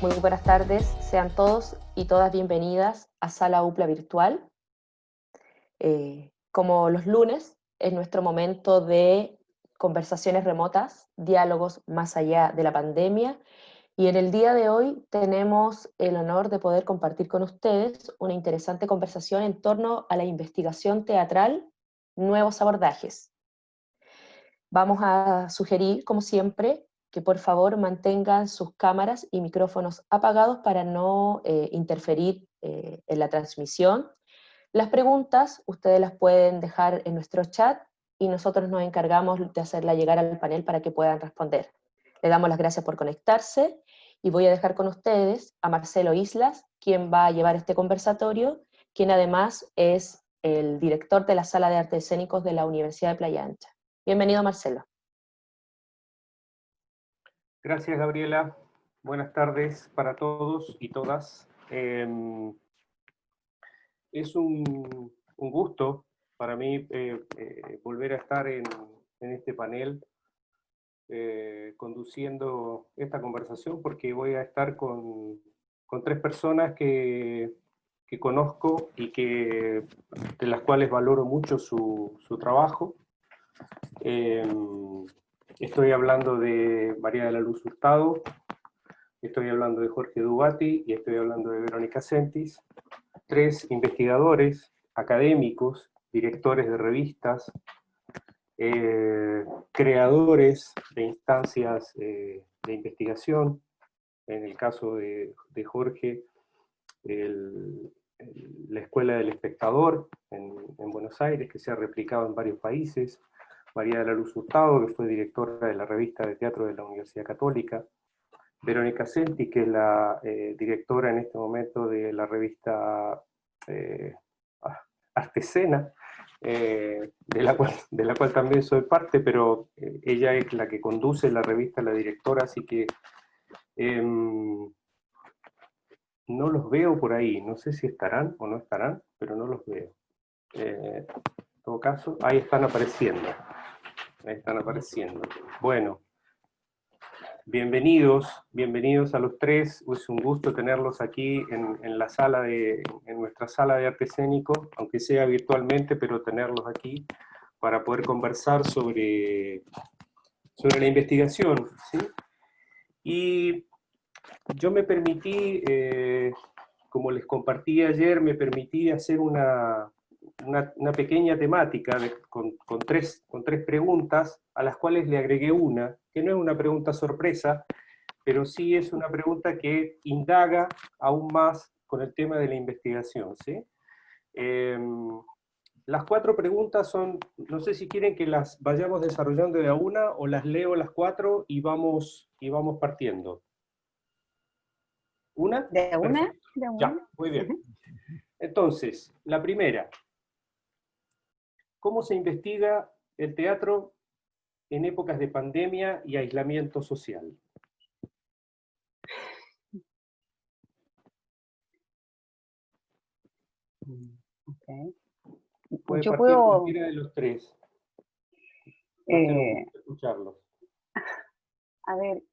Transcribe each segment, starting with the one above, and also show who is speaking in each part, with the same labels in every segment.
Speaker 1: Muy buenas tardes, sean todos y todas bienvenidas a Sala UPLA Virtual. Como los lunes, es nuestro momento de conversaciones remotas, diálogos más allá de la pandemia, y en el día de hoy tenemos el honor de poder compartir con ustedes una interesante conversación en torno a la investigación teatral, nuevos abordajes. Vamos a sugerir, como siempre, que por favor mantengan sus cámaras y micrófonos apagados para no interferir en la transmisión. Las preguntas ustedes las pueden dejar en nuestro chat y nosotros nos encargamos de hacerla llegar al panel para que puedan responder. Le damos las gracias por conectarse y voy a dejar con ustedes a Marcelo Islas, quien va a llevar este conversatorio, quien además es el director de la Sala de Artes Escénicos de la Universidad de Playa Ancha. Bienvenido, Marcelo.
Speaker 2: Gracias, Gabriela. Buenas tardes para todos y todas. Es un gusto para mí volver a estar en este panel conduciendo esta conversación, porque voy a estar con tres personas que conozco y de las cuales valoro mucho su trabajo. Estoy hablando de María de la Luz Hurtado, estoy hablando de Jorge Dubati y estoy hablando de Verónica Sentis, tres investigadores, académicos, directores de revistas, creadores de instancias de investigación. En el caso de Jorge, la Escuela del Espectador en Buenos Aires, que se ha replicado en varios países. María de la Luz Hurtado, que fue directora de la revista de teatro de la Universidad Católica. Verónica Sentis, que es la directora en este momento de la revista Artescena, de la cual también soy parte, pero ella es la que conduce la revista, la directora, así que no los veo por ahí, no sé si estarán o no estarán, pero no los veo. En todo caso, ahí están apareciendo. Ahí están apareciendo. Bueno, bienvenidos a los tres. Es un gusto tenerlos aquí en la sala en nuestra sala de arte escénico, aunque sea virtualmente, pero tenerlos aquí para poder conversar sobre la investigación, ¿sí? Y yo me permití, como les compartí ayer, me permití hacer una pequeña temática con tres preguntas, a las cuales le agregué una, que no es una pregunta sorpresa, pero sí es una pregunta que indaga aún más con el tema de la investigación, ¿sí? Las cuatro preguntas son, no sé si quieren que las vayamos desarrollando de a una, o las leo las cuatro y vamos partiendo. ¿Una?
Speaker 3: ¿De una?
Speaker 2: Perfecto.
Speaker 3: ¿De una?
Speaker 2: Ya, muy bien. Entonces, la primera. ¿Cómo se investiga el teatro en épocas de pandemia y aislamiento social?
Speaker 3: Okay.
Speaker 2: Puede
Speaker 3: Yo
Speaker 2: partir
Speaker 3: puedo,
Speaker 2: cualquiera de los tres. Escucharlos.
Speaker 3: a ver,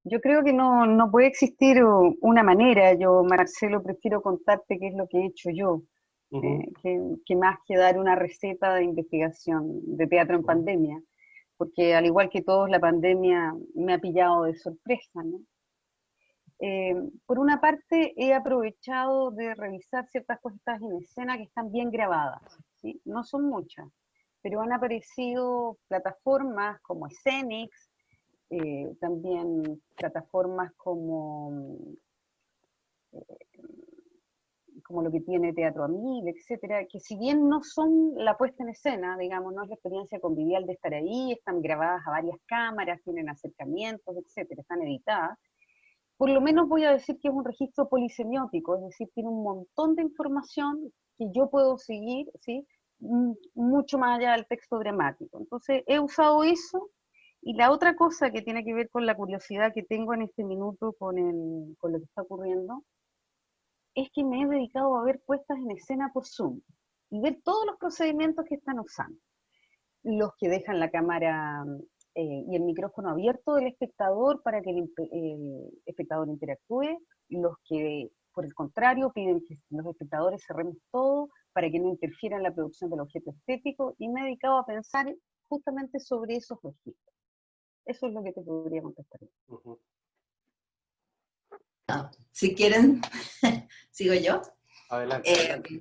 Speaker 3: yo creo que no puede existir una manera. Yo, Marcelo, prefiero contarte qué es lo que he hecho yo, que más que dar una receta de investigación de teatro en pandemia, porque al igual que todos, la pandemia me ha pillado de sorpresa, ¿no? Por una parte, he aprovechado de revisar ciertas puestas en escena que están bien grabadas, ¿sí? No son muchas, pero han aparecido plataformas como Escenix, también plataformas como lo que tiene Teatro Amil, etcétera, que si bien no son la puesta en escena, digamos, no es la experiencia convivial de estar ahí, están grabadas a varias cámaras, tienen acercamientos, etcétera, están editadas, por lo menos voy a decir que es un registro polisemiótico, es decir, tiene un montón de información que yo puedo seguir, ¿sí? Mucho más allá del texto dramático. Entonces, he usado eso, y la otra cosa que tiene que ver con la curiosidad que tengo en este minuto con lo que está ocurriendo, es que me he dedicado a ver puestas en escena por Zoom, y ver todos los procedimientos que están usando. Los que dejan la cámara y el micrófono abierto del espectador para que el espectador interactúe. Los que, por el contrario, piden que los espectadores cerremos todo para que no interfiera en la producción del objeto estético, y me he dedicado a pensar justamente sobre esos registros. Eso es lo que te podría contestar.
Speaker 4: Si quieren, sigo yo.
Speaker 2: Adelante.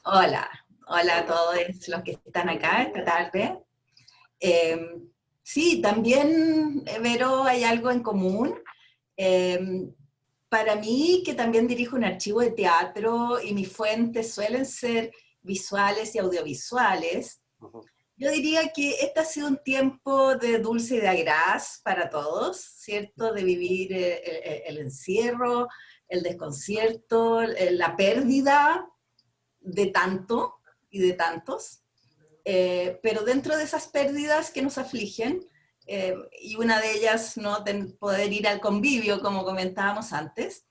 Speaker 4: Hola a todos los que están acá esta tarde. Sí, también, Vero, hay algo en común. Para mí, que también dirijo un archivo de teatro y mis fuentes suelen ser visuales y audiovisuales, yo diría que este ha sido un tiempo de dulce y de agraz para todos, ¿cierto? De vivir el encierro, el desconcierto, la pérdida de tanto y de tantos. Pero dentro de esas pérdidas que nos afligen, y una de ellas, ¿no?, poder ir al convivio, como comentábamos antes,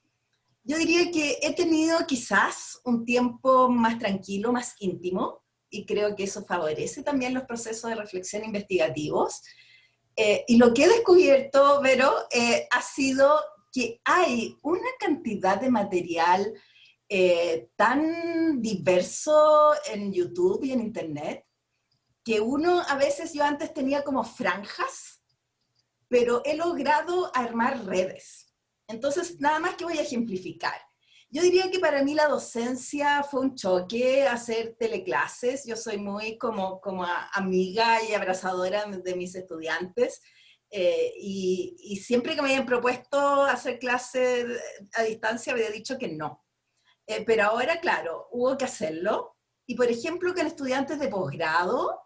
Speaker 4: yo diría que he tenido quizás un tiempo más tranquilo, más íntimo, y creo que eso favorece también los procesos de reflexión investigativos. Y lo que he descubierto, Vero, ha sido que hay una cantidad de material tan diverso en YouTube y en Internet, que uno a veces, yo antes tenía como franjas, pero he logrado armar redes. Entonces, nada más que voy a ejemplificar. Yo diría que para mí la docencia fue un choque, hacer teleclases. Yo soy muy como amiga y abrazadora de mis estudiantes, y siempre que me habían propuesto hacer clases a distancia había dicho que no. Pero ahora, claro, hubo que hacerlo. Y por ejemplo, con estudiantes de posgrado,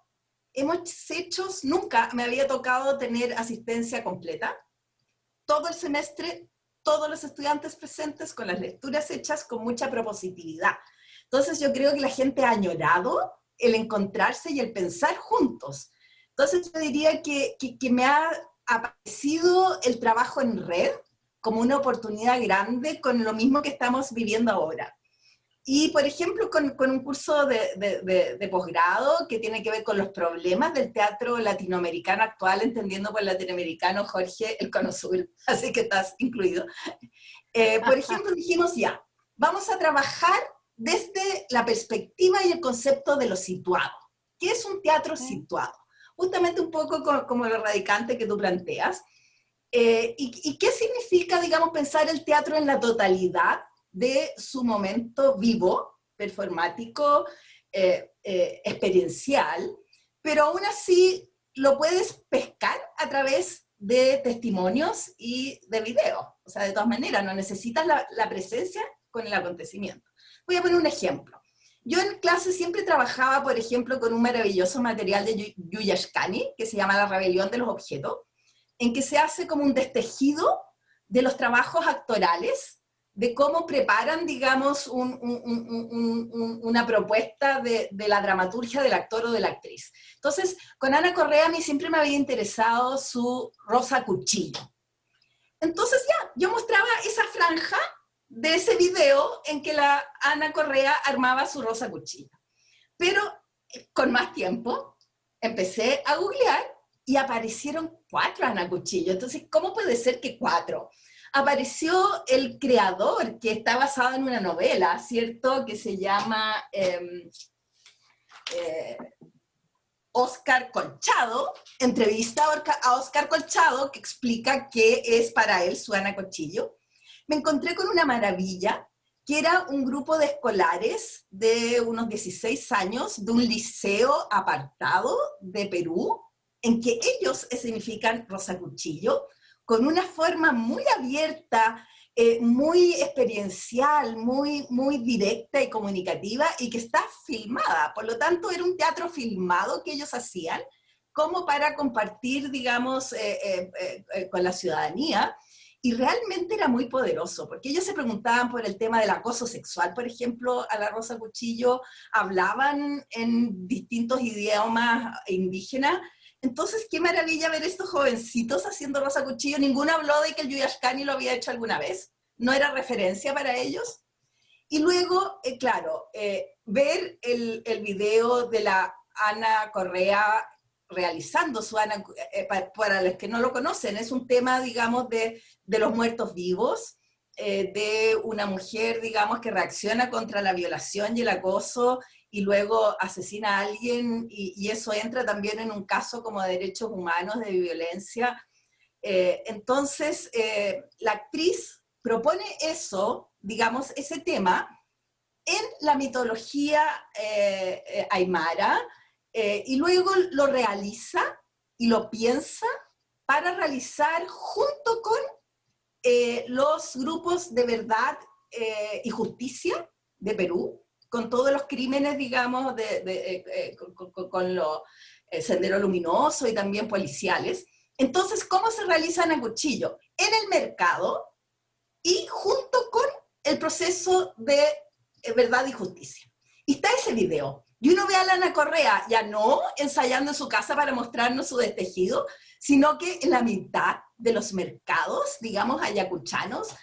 Speaker 4: hemos hecho, nunca me había tocado tener asistencia completa. Todo el semestre, todos los estudiantes presentes con las lecturas hechas con mucha propositividad. Entonces yo creo que la gente ha añorado el encontrarse y el pensar juntos. Entonces yo diría que me ha aparecido el trabajo en red como una oportunidad grande con lo mismo que estamos viviendo ahora. Y, por ejemplo, con un curso de posgrado que tiene que ver con los problemas del teatro latinoamericano actual, entendiendo por latinoamericano, Jorge, el Cono Sur, así que estás incluido. Por ejemplo, dijimos ya, vamos a trabajar desde la perspectiva y el concepto de lo situado. ¿Qué es un teatro situado? Justamente un poco como lo radicante que tú planteas. ¿Y qué significa, digamos, pensar el teatro en la totalidad de su momento vivo, performático, experiencial, pero aún así lo puedes pescar a través de testimonios y de videos? O sea, de todas maneras, no necesitas la presencia con el acontecimiento. Voy a poner un ejemplo. Yo en clase siempre trabajaba, por ejemplo, con un maravilloso material de Yuya Ashkani, que se llama La rebelión de los objetos, en que se hace como un destejido de los trabajos actorales, de cómo preparan, digamos, una propuesta de la dramaturgia del actor o de la actriz. Entonces, con Ana Correa a mí siempre me había interesado su Rosa Cuchillo. Entonces ya, yo mostraba esa franja de ese video en que la Ana Correa armaba su Rosa Cuchillo. Pero con más tiempo empecé a googlear y aparecieron 4 Ana Cuchillo. Entonces, ¿cómo puede ser que 4? Apareció el creador, que está basado en una novela, ¿cierto?, que se llama Óscar Colchado. Entrevista a Óscar Colchado, que explica qué es para él su Ana Cuchillo. Me encontré con una maravilla, que era un grupo de escolares de unos 16 años, de un liceo apartado de Perú, en que ellos significan Rosa Cuchillo, con una forma muy abierta, muy experiencial, muy directa y comunicativa, y que está filmada. Por lo tanto, era un teatro filmado que ellos hacían, como para compartir, digamos, con la ciudadanía, y realmente era muy poderoso, porque ellos se preguntaban por el tema del acoso sexual, por ejemplo, a la Rosa Cuchillo, hablaban en distintos idiomas indígenas. Entonces, qué maravilla ver estos jovencitos haciendo Rosa Cuchillo. Ninguno habló de que el Yuya Ashkani lo había hecho alguna vez. No era referencia para ellos. Y luego, claro, ver el video de la Ana Correa realizando para los que no lo conocen, es un tema, digamos, de los muertos vivos, de una mujer, digamos, que reacciona contra la violación y el acoso y luego asesina a alguien, y eso entra también en un caso como de derechos humanos, de violencia. Entonces, la actriz propone eso, digamos, ese tema, en la mitología aymara, y luego lo realiza y lo piensa para realizar junto con los grupos de verdad y justicia de Perú, con todos los crímenes, digamos, con los senderos luminosos y también policiales. Entonces, ¿cómo se realizan a cuchillo? En el mercado y junto con el proceso de verdad y justicia. Y está ese video. Y uno ve a Lana Correa ya no ensayando en su casa para mostrarnos su destejido, sino que en la mitad de los mercados, digamos, ayacuchanos,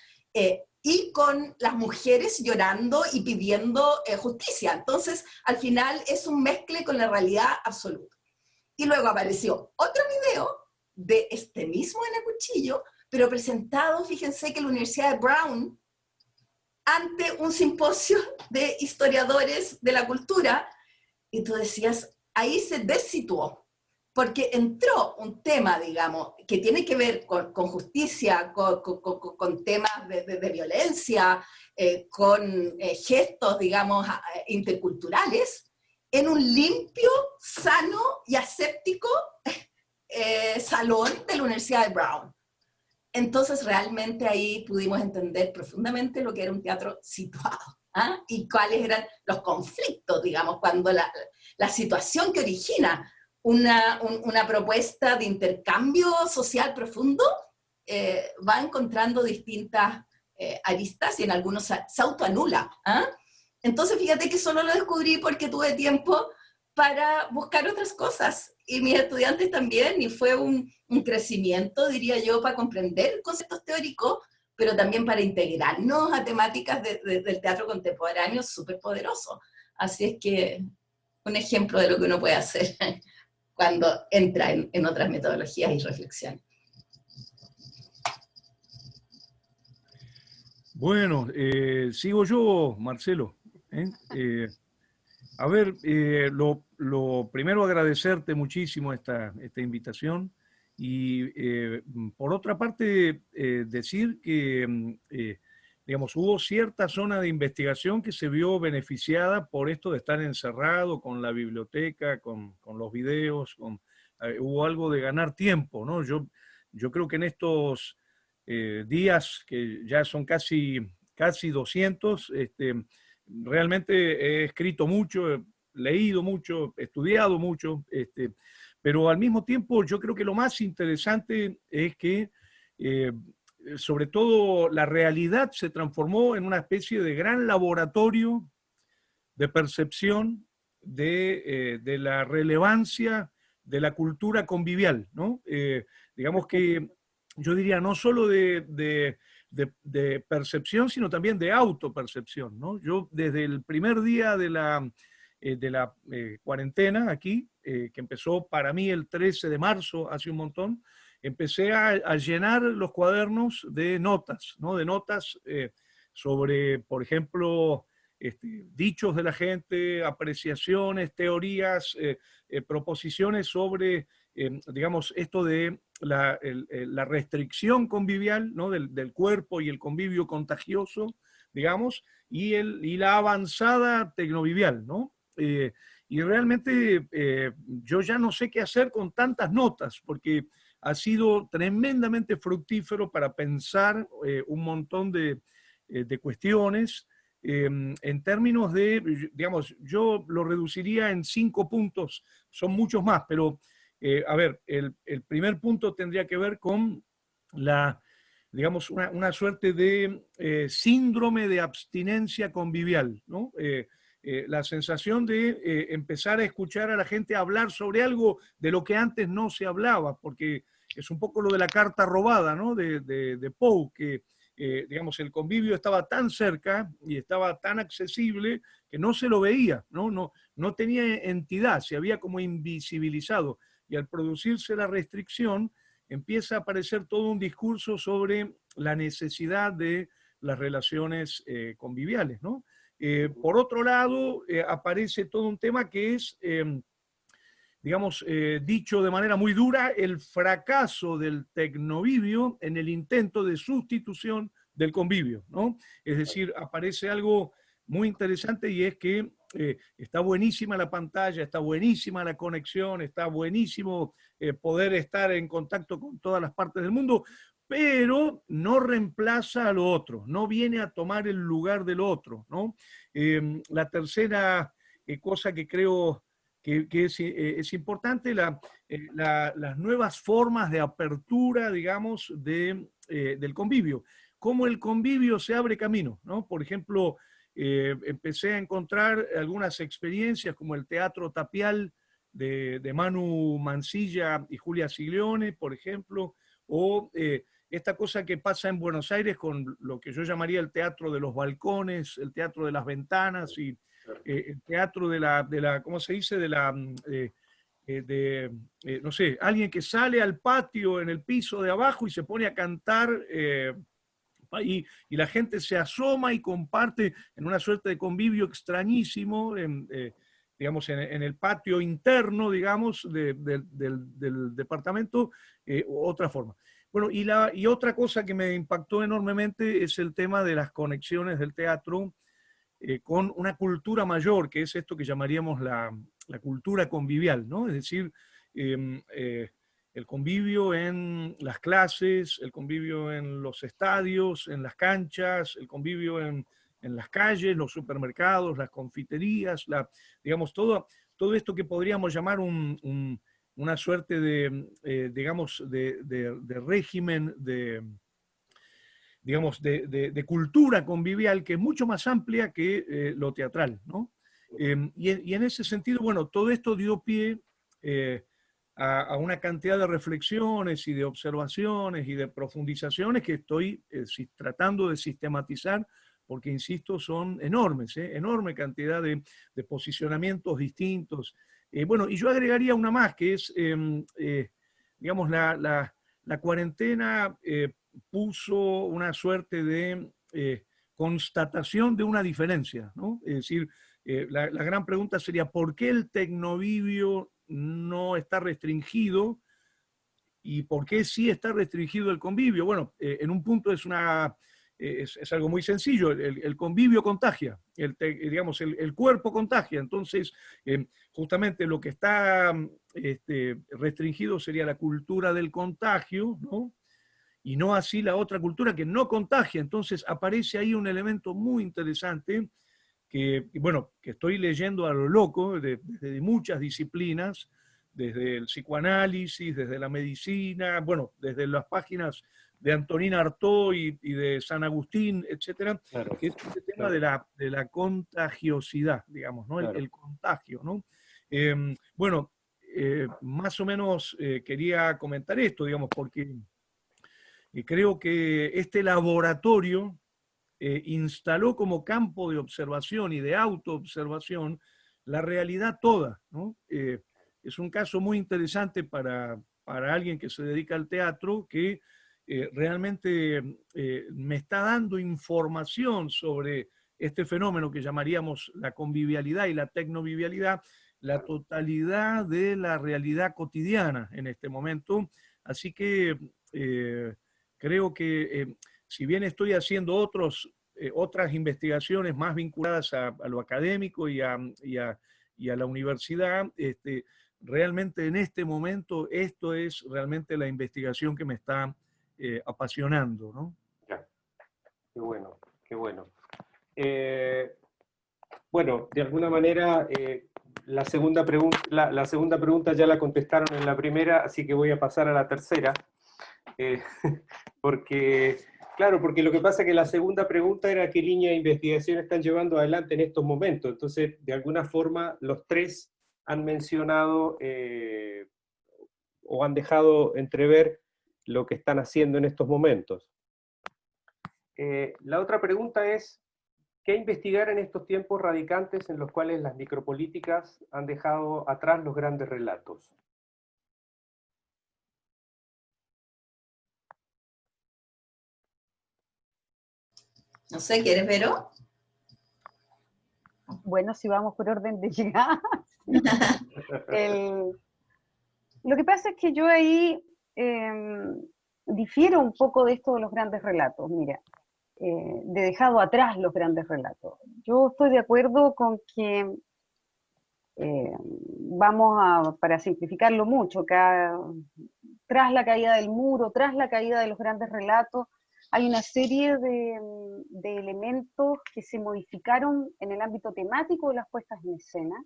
Speaker 4: y con las mujeres llorando y pidiendo justicia. Entonces, al final es un mezcle con la realidad absoluta. Y luego apareció otro video de este mismo en el cuchillo, pero presentado, fíjense, que en la Universidad de Brown, ante un simposio de historiadores de la cultura, y tú decías, ahí se desituó, porque entró un tema, digamos, que tiene que ver con justicia, con temas de violencia, con gestos, digamos, interculturales, en un limpio, sano y aséptico salón de la Universidad de Brown. Entonces realmente ahí pudimos entender profundamente lo que era un teatro situado, ¿ah? Y cuáles eran los conflictos, digamos, cuando la situación que origina una propuesta de intercambio social profundo va encontrando distintas aristas y en algunos se autoanula. ¿Ah? Entonces fíjate que solo lo descubrí porque tuve tiempo para buscar otras cosas, y mis estudiantes también, y fue un crecimiento, diría yo, para comprender conceptos teóricos, pero también para integrarnos a temáticas del teatro contemporáneo súper poderoso. Así es que un ejemplo de lo que uno puede hacer cuando entra en otras metodologías y reflexiones.
Speaker 5: Bueno, sigo yo, Marcelo. A ver, lo primero agradecerte muchísimo esta invitación, y por otra parte decir que digamos, hubo cierta zona de investigación que se vio beneficiada por esto de estar encerrado con la biblioteca, con los videos, hubo algo de ganar tiempo, ¿no? Yo creo que en estos días, que ya son casi 200, realmente he escrito mucho, he leído mucho, he estudiado mucho, pero al mismo tiempo yo creo que lo más interesante es que sobre todo la realidad se transformó en una especie de gran laboratorio de percepción de la relevancia de la cultura convivial, ¿no? Digamos que yo diría no solo de percepción, sino también de autopercepción, ¿no? Yo desde el primer día de la cuarentena aquí, que empezó para mí el 13 de marzo, hace un montón, empecé a llenar los cuadernos de notas, ¿no? De notas sobre, por ejemplo, dichos de la gente, apreciaciones, teorías, proposiciones sobre, digamos, esto de la restricción convivial, ¿no? del cuerpo y el convivio contagioso, digamos, y la avanzada tecnovivial, ¿no? Y realmente yo ya no sé qué hacer con tantas notas, porque ha sido tremendamente fructífero para pensar un montón de cuestiones. En términos de, digamos, yo lo reduciría en 5 puntos, son muchos más, pero a ver, el primer punto tendría que ver con digamos, una suerte de síndrome de abstinencia convivial, ¿no? La sensación de empezar a escuchar a la gente hablar sobre algo de lo que antes no se hablaba, porque es un poco lo de la carta robada, ¿no? de Poe, que digamos, el convivio estaba tan cerca y estaba tan accesible que no se lo veía, no tenía entidad, se había como invisibilizado. y al producirse la restricción, empieza a aparecer todo un discurso sobre la necesidad de las relaciones conviviales, ¿no? Por otro lado, aparece todo un tema que es, digamos, dicho de manera muy dura, el fracaso del tecnovivio en el intento de sustitución del convivio, ¿no? Es decir, aparece algo muy interesante y es que está buenísima la pantalla, está buenísima la conexión, está buenísimo poder estar en contacto con todas las partes del mundo, pero no reemplaza a lo otro, no viene a tomar el lugar del otro, ¿no? La tercera cosa que creo que es importante, las nuevas formas de apertura, digamos, del convivio. Cómo el convivio se abre camino, ¿no? Por ejemplo, empecé a encontrar algunas experiencias como el Teatro Tapial de Manu Mansilla y Julia Siglione, por ejemplo, o esta cosa que pasa en Buenos Aires con lo que yo llamaría el teatro de los balcones, el teatro de las ventanas y el teatro de la, ¿cómo se dice? No sé, alguien que sale al patio en el piso de abajo y se pone a cantar y la gente se asoma y comparte en una suerte de convivio extrañísimo, digamos, en el patio interno, digamos, del departamento, otra forma. Bueno, y otra cosa que me impactó enormemente es el tema de las conexiones del teatro con una cultura mayor, que es esto que llamaríamos la cultura convivial, ¿no? Es decir, el convivio en las clases, el convivio en los estadios, en las canchas, el convivio en las calles, los supermercados, las confiterías, digamos, todo esto que podríamos llamar una suerte de, digamos, de régimen, digamos, de cultura convivial que es mucho más amplia que lo teatral, ¿no? Y en ese sentido, bueno, todo esto dio pie a una cantidad de reflexiones y de observaciones y de profundizaciones que estoy tratando de sistematizar porque, insisto, son enormes, enorme cantidad de posicionamientos distintos. Bueno, y yo agregaría una más, que es, digamos, la cuarentena puso una suerte de constatación de una diferencia, ¿no? Es decir, la gran pregunta sería, ¿por qué el tecnovivio no está restringido y por qué sí está restringido el convivio? Bueno, en un punto es algo muy sencillo, el convivio contagia, digamos, el cuerpo contagia, entonces justamente lo que está restringido sería la cultura del contagio, ¿no? Y no así la otra cultura que no contagia. Entonces aparece ahí un elemento muy interesante que, bueno, que estoy leyendo a lo loco desde muchas disciplinas, desde el psicoanálisis, desde la medicina, bueno, desde las páginas de Antonina Artaud y de San Agustín, etcétera, claro, que es el tema de la contagiosidad, digamos, ¿no? Claro. El contagio, ¿no? Bueno, más o menos quería comentar esto, digamos, porque creo que este laboratorio instaló como campo de observación y de autoobservación la realidad toda, ¿no? Es un caso muy interesante para alguien que se dedica al teatro que realmente me está dando información sobre este fenómeno que llamaríamos la convivialidad y la tecnovivialidad, la totalidad de la realidad cotidiana en este momento. Así que creo que si bien estoy haciendo otras investigaciones más vinculadas a lo académico y a la universidad, realmente en este momento esto es realmente la investigación que me está apasionando, ¿no?
Speaker 2: Ya, qué bueno, qué bueno. Bueno, de alguna manera la segunda pregunta ya la contestaron en la primera, así que voy a pasar a la tercera. Porque lo que pasa es que la segunda pregunta era qué línea de investigación están llevando adelante en estos momentos. Entonces, de alguna forma, los tres han mencionado o han dejado entrever lo que están haciendo en estos momentos. La otra pregunta es, ¿qué investigar en estos tiempos radicantes en los cuales las micropolíticas han dejado atrás los grandes relatos?
Speaker 4: No sé, ¿quieres, Vero?
Speaker 3: Bueno, si vamos por orden de llegada. Lo que pasa es que yo ahí difiero un poco de esto de los grandes relatos. Mira, de dejado atrás los grandes relatos. Yo estoy de acuerdo con que para simplificarlo mucho, tras la caída del muro, tras la caída de los grandes relatos, hay una serie de elementos que se modificaron en el ámbito temático de las puestas en escena,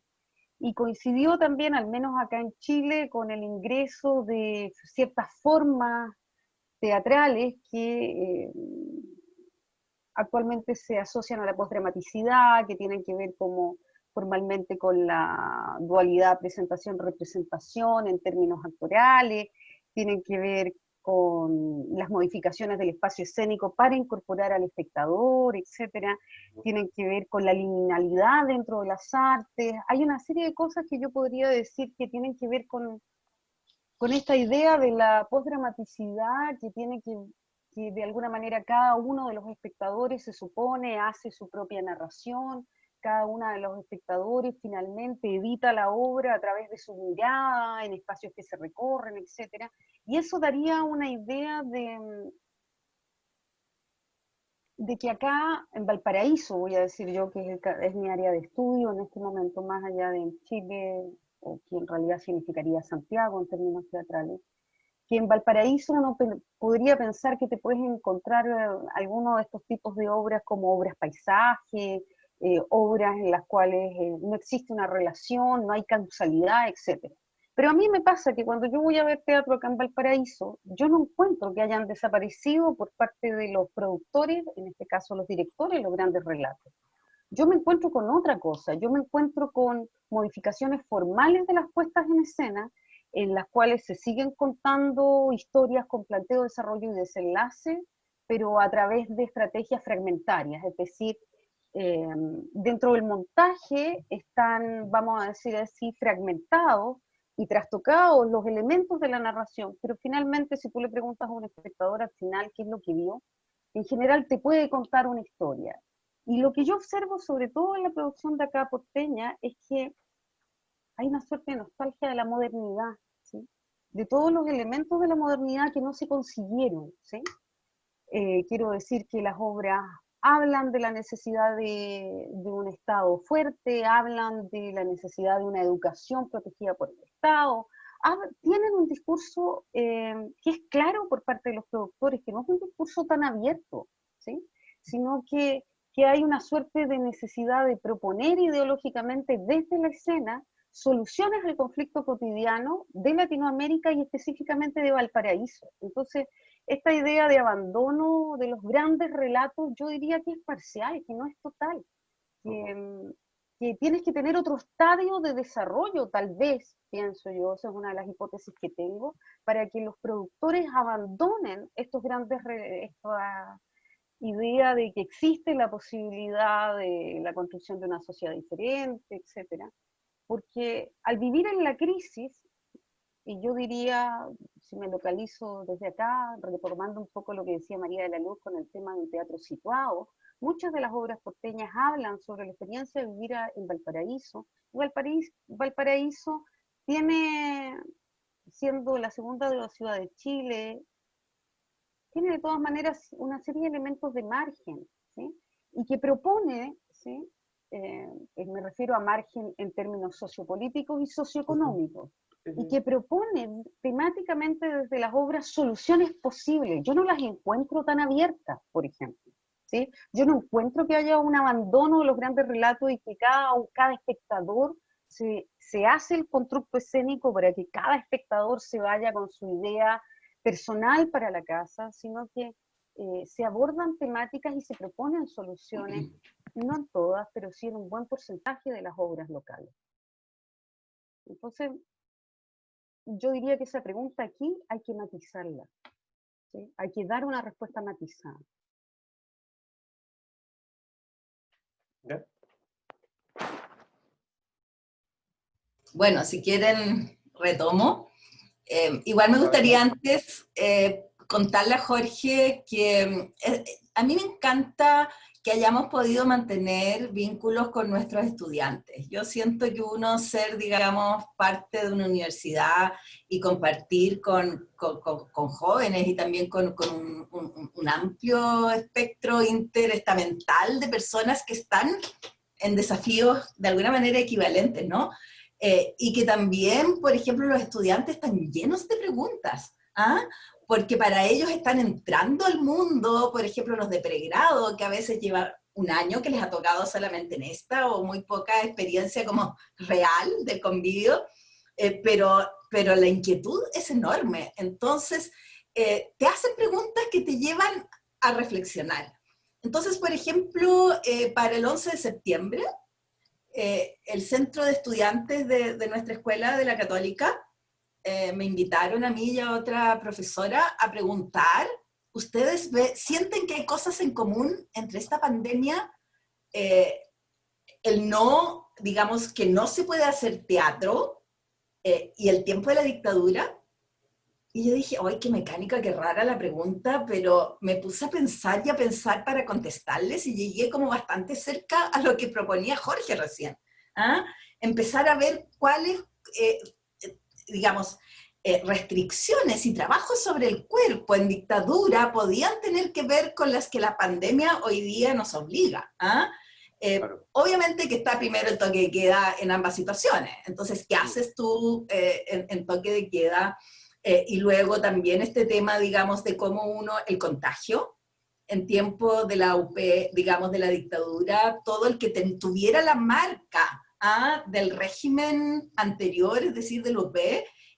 Speaker 3: y coincidió también, al menos acá en Chile, con el ingreso de ciertas formas teatrales que actualmente se asocian a la postdramaticidad, que tienen que ver como formalmente con la dualidad presentación-representación en términos actorales, tienen que ver con las modificaciones del espacio escénico para incorporar al espectador, etcétera, tienen que ver con la liminalidad dentro de las artes. Hay una serie de cosas que yo podría decir que tienen que ver con esta idea de la postdramaticidad, que tiene que de alguna manera cada uno de los espectadores se supone hace su propia narración, cada uno de los espectadores finalmente edita la obra a través de su mirada, en espacios que se recorren, etc. Y eso daría una idea de que acá, en Valparaíso, voy a decir yo, que es mi área de estudio en este momento, más allá de Chile, o que en realidad significaría Santiago en términos teatrales, que en Valparaíso uno podría pensar que te puedes encontrar algunos de estos tipos de obras como obras paisaje, obras en las cuales no existe una relación, no hay causalidad, etc. Pero a mí me pasa que cuando yo voy a ver teatro acá en Valparaíso, yo no encuentro que hayan desaparecido por parte de los productores, en este caso los directores, los grandes relatos. Yo me encuentro con otra cosa, yo me encuentro con modificaciones formales de las puestas en escena, en las cuales se siguen contando historias con planteo, desarrollo y desenlace, pero a través de estrategias fragmentarias, es decir, dentro del montaje están, vamos a decir así, fragmentados y trastocados los elementos de la narración, pero finalmente si tú le preguntas a un espectador al final qué es lo que vio, en general te puede contar una historia. Y lo que yo observo sobre todo en la producción de acá porteña es que hay una suerte de nostalgia de la modernidad, ¿sí? De todos los elementos de la modernidad que no se consiguieron, ¿sí? Quiero decir que las obras hablan de la necesidad de un Estado fuerte, hablan de la necesidad de una educación protegida por el Estado, tienen un discurso que es claro por parte de los productores, que no es un discurso tan abierto, ¿sí? Sino que hay una suerte de necesidad de proponer ideológicamente desde la escena soluciones al conflicto cotidiano de Latinoamérica y específicamente de Valparaíso. Entonces, esta idea de abandono de los grandes relatos, yo diría que es parcial, que no es total, que tienes que tener otro estadio de desarrollo, tal vez, pienso yo, esa es una de las hipótesis que tengo, para que los productores abandonen esta idea de que existe la posibilidad de la construcción de una sociedad diferente, etcétera. Porque al vivir en la crisis, y yo diría, si me localizo desde acá, retomando un poco lo que decía María de la Luz con el tema de un teatro situado, muchas de las obras porteñas hablan sobre la experiencia de vivir en Valparaíso. Valparaíso tiene, siendo la segunda de la ciudad de Chile, tiene de todas maneras una serie de elementos de margen, ¿sí? Y que propone, ¿sí? Me refiero a margen en términos sociopolíticos y socioeconómicos, y que propone temáticamente desde las obras soluciones posibles. Yo no las encuentro tan abiertas, por ejemplo, ¿sí? Yo no encuentro que haya un abandono de los grandes relatos y que cada espectador se hace el constructo escénico para que cada espectador se vaya con su idea personal para la casa, sino que se abordan temáticas y se proponen soluciones, no en todas, pero sí en un buen porcentaje de las obras locales. Entonces, yo diría que esa pregunta aquí hay que matizarla, ¿sí? Hay que dar una respuesta matizada.
Speaker 2: ¿Ya?
Speaker 4: Bueno, si quieren, retomo. Igual me gustaría antes contarle a Jorge que a mí me encanta que hayamos podido mantener vínculos con nuestros estudiantes. Yo siento que uno ser, digamos, parte de una universidad y compartir con jóvenes y también con un amplio espectro interestamental de personas que están en desafíos de alguna manera equivalentes, ¿no? Y que también, por ejemplo, los estudiantes están llenos de preguntas, ¿ah? Porque para ellos están entrando al mundo, por ejemplo, los de pregrado, que a veces llevan un año que les ha tocado solamente en esta, o muy poca experiencia como real del convivio, pero la inquietud es enorme. Entonces, te hacen preguntas que te llevan a reflexionar. Entonces, por ejemplo, para el 11 de septiembre, el centro de estudiantes de nuestra escuela, de la Católica, me invitaron a mí y a otra profesora a preguntar, ¿ustedes sienten que hay cosas en común entre esta pandemia, el no, digamos, que no se puede hacer teatro y el tiempo de la dictadura? Y yo dije, ¡ay, qué mecánica, qué rara la pregunta! Pero me puse a pensar y a pensar para contestarles y llegué como bastante cerca a lo que proponía Jorge recién. ¿Ah? Empezar a ver cuáles, digamos, restricciones y trabajos sobre el cuerpo en dictadura podían tener que ver con las que la pandemia hoy día nos obliga. ¿Ah? Claro. Obviamente que está primero el toque de queda en ambas situaciones. Entonces, ¿qué haces tú en toque de queda? Y luego también este tema, digamos, de cómo uno, el contagio, en tiempo de la UP, digamos, de la dictadura, todo el que tuviera la marca del régimen anterior, es decir, del UP,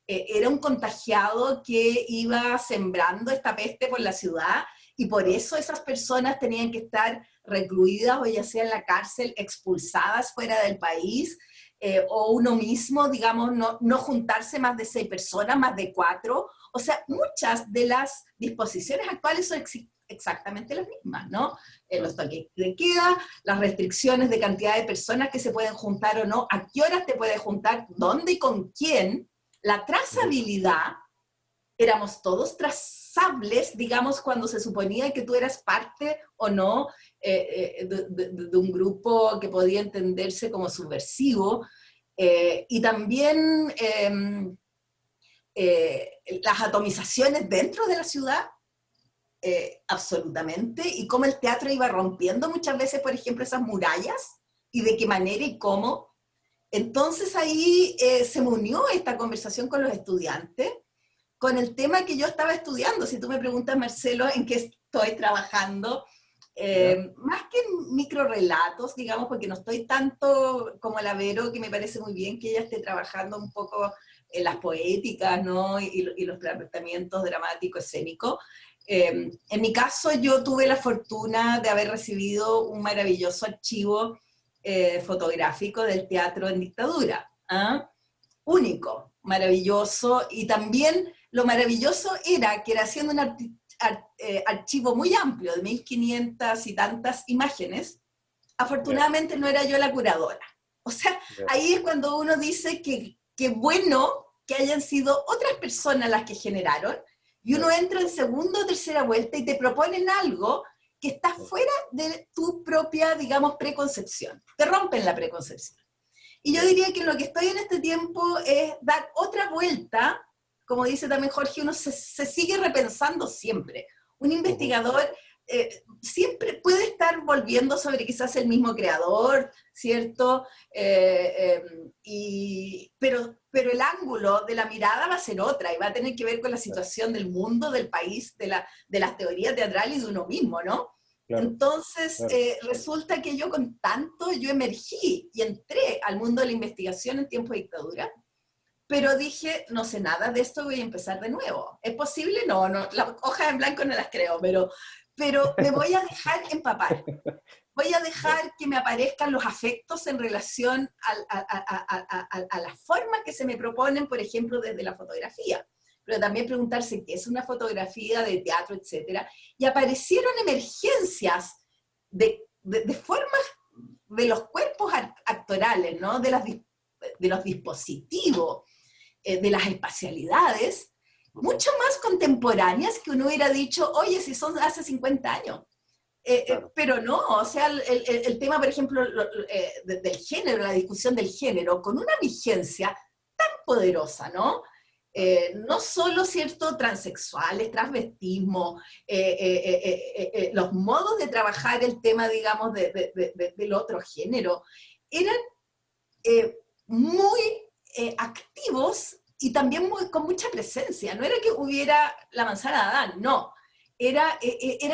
Speaker 4: era un contagiado que iba sembrando esta peste por la ciudad, y por eso esas personas tenían que estar recluidas, o ya sea en la cárcel, expulsadas fuera del país, o uno mismo, digamos, no juntarse más de 6 personas, más de 4. O sea, muchas de las disposiciones actuales son exactamente las mismas, ¿no? Los toques de queda, las restricciones de cantidad de personas que se pueden juntar o no, a qué horas te puedes juntar, dónde y con quién, la trazabilidad, éramos todos trazables, digamos, cuando se suponía que tú eras parte o no de un grupo que podía entenderse como subversivo, y también las atomizaciones dentro de la ciudad, absolutamente, y cómo el teatro iba rompiendo muchas veces, por ejemplo, esas murallas, y de qué manera y cómo. Entonces ahí se me unió esta conversación con los estudiantes, con el tema que yo estaba estudiando. Si tú me preguntas, Marcelo, en qué estoy trabajando, más que en microrelatos, digamos, porque no estoy tanto como la Vero, que me parece muy bien que ella esté trabajando un poco en las poéticas, ¿no? y los planteamientos dramáticos, escénicos. En mi caso, yo tuve la fortuna de haber recibido un maravilloso archivo fotográfico del teatro en dictadura, único, maravilloso, y también lo maravilloso era que era haciendo un archivo muy amplio, de 1500 y tantas imágenes. Afortunadamente no era yo la curadora. O sea, ahí es cuando uno dice que bueno que hayan sido otras personas las que generaron, y uno entra en segunda o tercera vuelta y te proponen algo que está fuera de tu propia, digamos, preconcepción. Te rompen la preconcepción. Y yo diría que lo que estoy en este tiempo es dar otra vuelta. Como dice también Jorge, uno se sigue repensando siempre. Un investigador siempre puede estar volviendo sobre quizás el mismo creador, ¿cierto? Pero el ángulo de la mirada va a ser otra, y va a tener que ver con la situación del mundo, del país, de las teorías teatrales y de uno mismo, ¿no? Claro. Entonces, claro. Resulta que yo emergí y entré al mundo de la investigación en tiempo de dictadura, pero dije, no sé nada de esto, voy a empezar de nuevo. ¿Es posible? No, las hojas en blanco no las creo, pero me voy a dejar empapar. Voy a dejar que me aparezcan los afectos en relación a las formas que se me proponen, por ejemplo, desde la fotografía. Pero también preguntarse qué es una fotografía de teatro, etc. Y aparecieron emergencias de formas de los cuerpos actorales, ¿no? De los dispositivos, de las espacialidades, mucho más contemporáneas que uno hubiera dicho, oye, si son hace 50 años. Claro. Pero no, o sea, el tema, por ejemplo, del género, la discusión del género, con una vigencia tan poderosa, ¿no? No solo, ¿cierto?, transexuales, transvestismo, los modos de trabajar el tema, digamos, del otro género, eran muy activos y también con mucha presencia. No era que hubiera la manzana de Adán, no. Era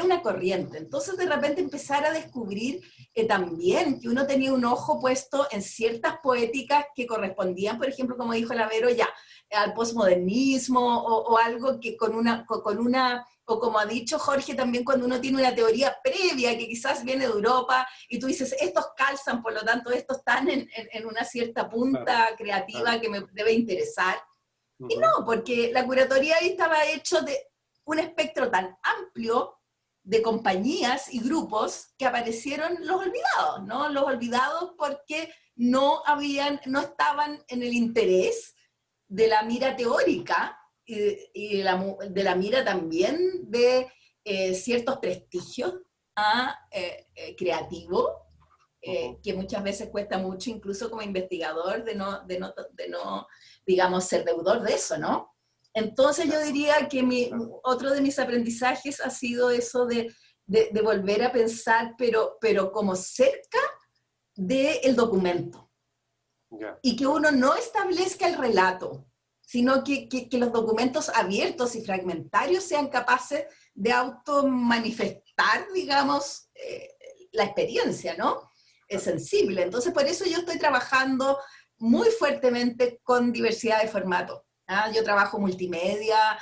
Speaker 4: una corriente. Entonces, de repente, empezar a descubrir también que uno tenía un ojo puesto en ciertas poéticas que correspondían, por ejemplo, como dijo la Vero, ya, al posmodernismo o algo que con una, o como ha dicho Jorge, también cuando uno tiene una teoría previa que quizás viene de Europa y tú dices, estos calzan, por lo tanto, estos están en una cierta punta creativa que me debe interesar. Y no, porque la curatoría ahí estaba hecho de un espectro tan amplio de compañías y grupos que aparecieron los olvidados, ¿no? Los olvidados porque no estaban en el interés de la mira teórica y de la mira también de ciertos prestigios creativos, que muchas veces cuesta mucho, incluso como investigador, de no, digamos, ser deudor de eso, ¿no? Entonces yo diría que otro de mis aprendizajes ha sido eso de volver a pensar, pero como cerca del documento. Yeah. Y que uno no establezca el relato, sino que los documentos abiertos y fragmentarios sean capaces de automanifestar, digamos, la experiencia, ¿no? Es sensible. Entonces por eso yo estoy trabajando muy fuertemente con diversidad de formatos. Yo trabajo multimedia,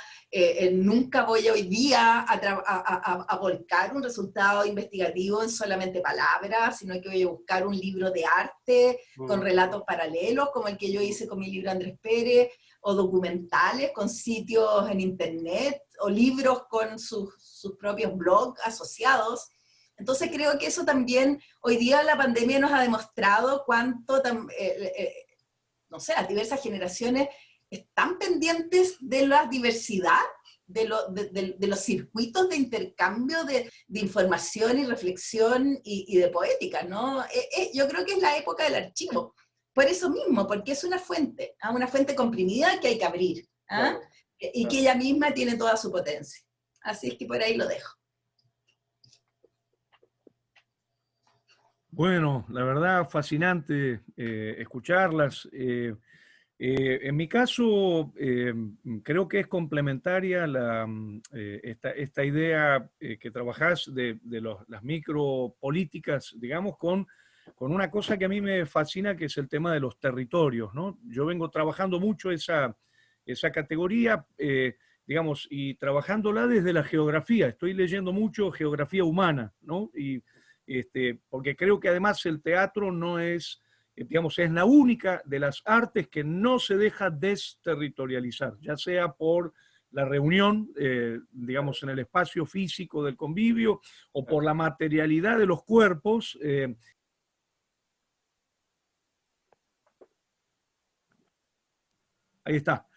Speaker 4: nunca voy hoy día a volcar un resultado investigativo en solamente palabras, sino que voy a buscar un libro de arte con relatos paralelos, como el que yo hice con mi libro Andrés Pérez, o documentales con sitios en internet, o libros con sus propios blogs asociados. Entonces creo que eso también, hoy día la pandemia nos ha demostrado cuánto, no sé, las diversas generaciones están pendientes de la diversidad, de los circuitos de intercambio de información y reflexión y de poética, ¿no? Yo creo que es la época del archivo, por eso mismo, porque es una fuente comprimida que hay que abrir, claro, y que ella misma tiene toda su potencia. Así es que por ahí lo dejo.
Speaker 5: Bueno, la verdad, fascinante escucharlas. En mi caso, creo que es complementaria esta idea que trabajás de las micropolíticas, digamos, con una cosa que a mí me fascina, que es el tema de los territorios, ¿no? Yo vengo trabajando mucho esa categoría, digamos, y trabajándola desde la geografía. Estoy leyendo mucho geografía humana, ¿no? Porque creo que además el teatro no es, digamos, es la única de las artes que no se deja desterritorializar, ya sea por la reunión, digamos, en el espacio físico del convivio, o por la materialidad de los cuerpos. Ahí está.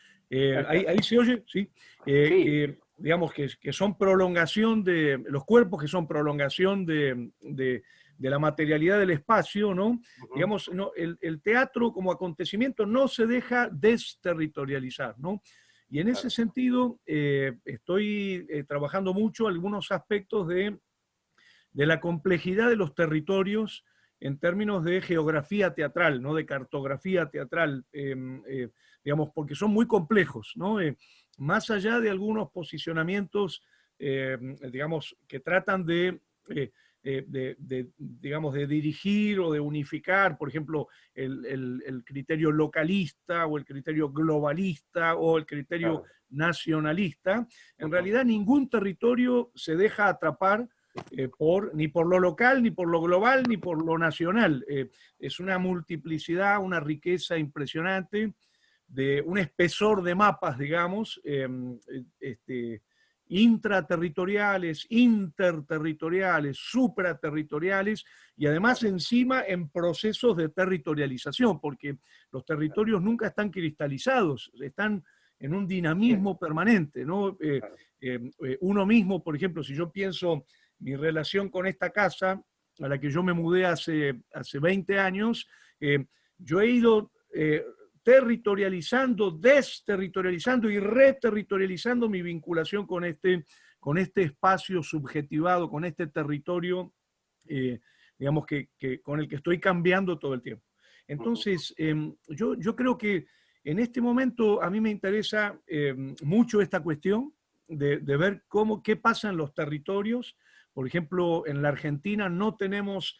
Speaker 5: Ahí se oye, ¿sí? Sí. Digamos que son prolongación de los cuerpos, que son prolongación de la materialidad del espacio, ¿no? Digamos, no, el teatro como acontecimiento no se deja desterritorializar, ¿no? Y en ese sentido estoy trabajando mucho algunos aspectos de la complejidad de los territorios en términos de geografía teatral, ¿no? De cartografía teatral, digamos, porque son muy complejos, ¿no? Más allá de algunos posicionamientos, digamos, que tratan digamos, de dirigir o de unificar, por ejemplo, el criterio localista o el criterio globalista o el criterio nacionalista, en realidad ningún territorio se deja atrapar ni por lo local, ni por lo global, ni por lo nacional. Es una multiplicidad, una riqueza impresionante, de un espesor de mapas, digamos, intraterritoriales, interterritoriales, supraterritoriales, y además encima en procesos de territorialización, porque los territorios nunca están cristalizados, están en un dinamismo permanente, ¿no? Uno mismo, por ejemplo, si yo pienso mi relación con esta casa, a la que yo me mudé hace 20 años, yo he ido territorializando, desterritorializando y reterritorializando mi vinculación con este espacio subjetivado, con este territorio, digamos, con el que estoy cambiando todo el tiempo. Entonces, yo creo que en este momento a mí me interesa mucho esta cuestión de ver qué pasa en los territorios. Por ejemplo, en la Argentina no tenemos,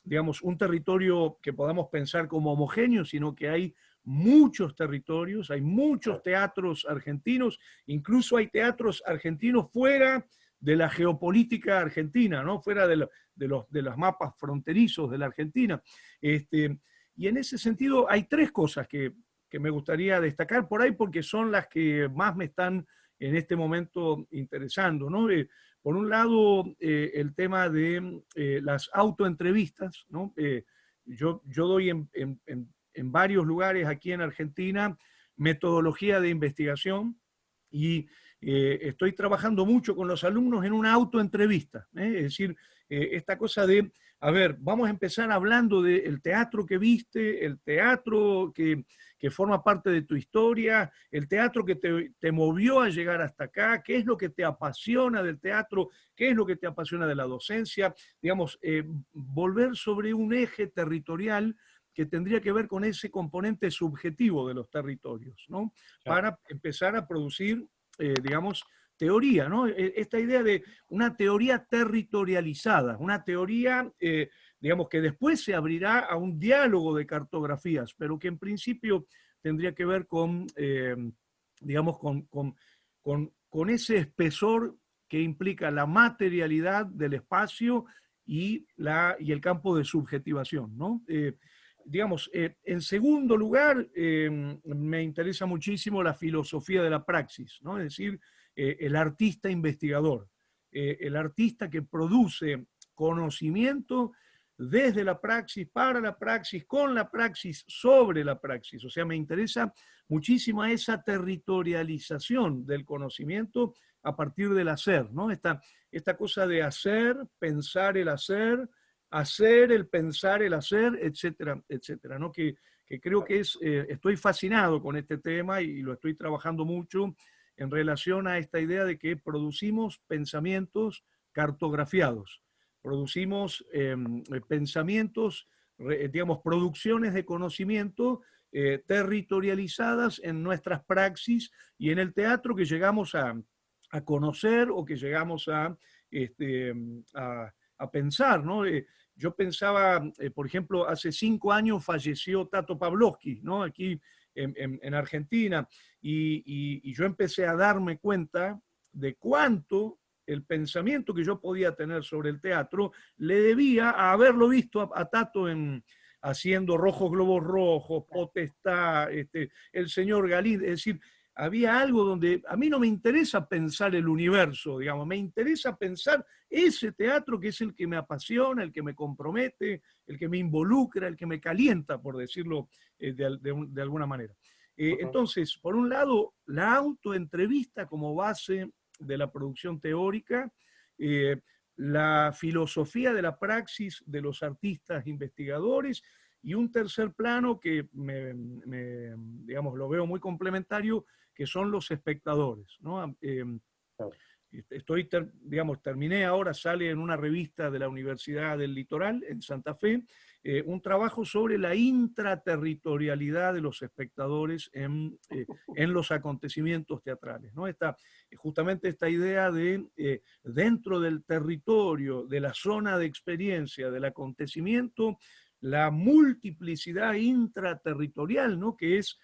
Speaker 5: digamos, un territorio que podamos pensar como homogéneo, sino que hay muchos territorios, hay muchos teatros argentinos, incluso hay teatros argentinos fuera de la geopolítica argentina, ¿no? Fuera de los mapas fronterizos de la Argentina. Y en ese sentido hay tres cosas que me gustaría destacar por ahí porque son las que más me están en este momento interesando, ¿no? Por un lado, el tema de las autoentrevistas, ¿no? Yo doy en varios lugares aquí en Argentina metodología de investigación y estoy trabajando mucho con los alumnos en una autoentrevista, es decir, esta cosa de, a ver, vamos a empezar hablando del teatro que viste, el teatro que forma parte de tu historia, el teatro que te movió a llegar hasta acá, qué es lo que te apasiona del teatro, qué es lo que te apasiona de la docencia, digamos, volver sobre un eje territorial que tendría que ver con ese componente subjetivo de los territorios, ¿no? Para empezar a producir, digamos, teoría, ¿no? Esta idea de una teoría territorializada, una teoría, digamos, que después se abrirá a un diálogo de cartografías, pero que en principio tendría que ver con, digamos, con ese espesor que implica la materialidad del espacio y el campo de subjetivación, ¿no? Digamos, en segundo lugar, me interesa muchísimo la filosofía de la praxis, ¿no? Es decir, el artista investigador, el artista que produce conocimiento desde la praxis, para la praxis, con la praxis, sobre la praxis. O sea, me interesa muchísimo esa territorialización del conocimiento a partir del hacer, ¿no? Esta cosa de hacer, pensar el hacer el pensar, el hacer, etcétera, etcétera, ¿no? Que creo que estoy fascinado con este tema y lo estoy trabajando mucho en relación a esta idea de que producimos pensamientos cartografiados, producimos pensamientos, digamos, producciones de conocimiento territorializadas en nuestras praxis y en el teatro que llegamos a conocer o que llegamos a pensar, ¿no? Yo pensaba, por ejemplo, hace 5 años falleció Tato Pavlovsky, ¿no? Aquí en Argentina, y yo empecé a darme cuenta de cuánto el pensamiento que yo podía tener sobre el teatro le debía a haberlo visto a Tato haciendo Rojos Globos Rojos, Potestad, el señor Galín, es decir, había algo donde a mí no me interesa pensar el universo, digamos, me interesa pensar ese teatro que es el que me apasiona, el que me compromete, el que me involucra, el que me calienta, por decirlo de alguna manera. Entonces, por un lado, la autoentrevista como base de la producción teórica, la filosofía de la praxis de los artistas investigadores, y un tercer plano que digamos, lo veo muy complementario, que son los espectadores, ¿no? Digamos, terminé ahora, sale en una revista de la Universidad del Litoral, en Santa Fe, un trabajo sobre la intraterritorialidad de los espectadores en los acontecimientos teatrales, ¿no? Justamente esta idea de, dentro del territorio, de la zona de experiencia, del acontecimiento, la multiplicidad intraterritorial, ¿no? Que es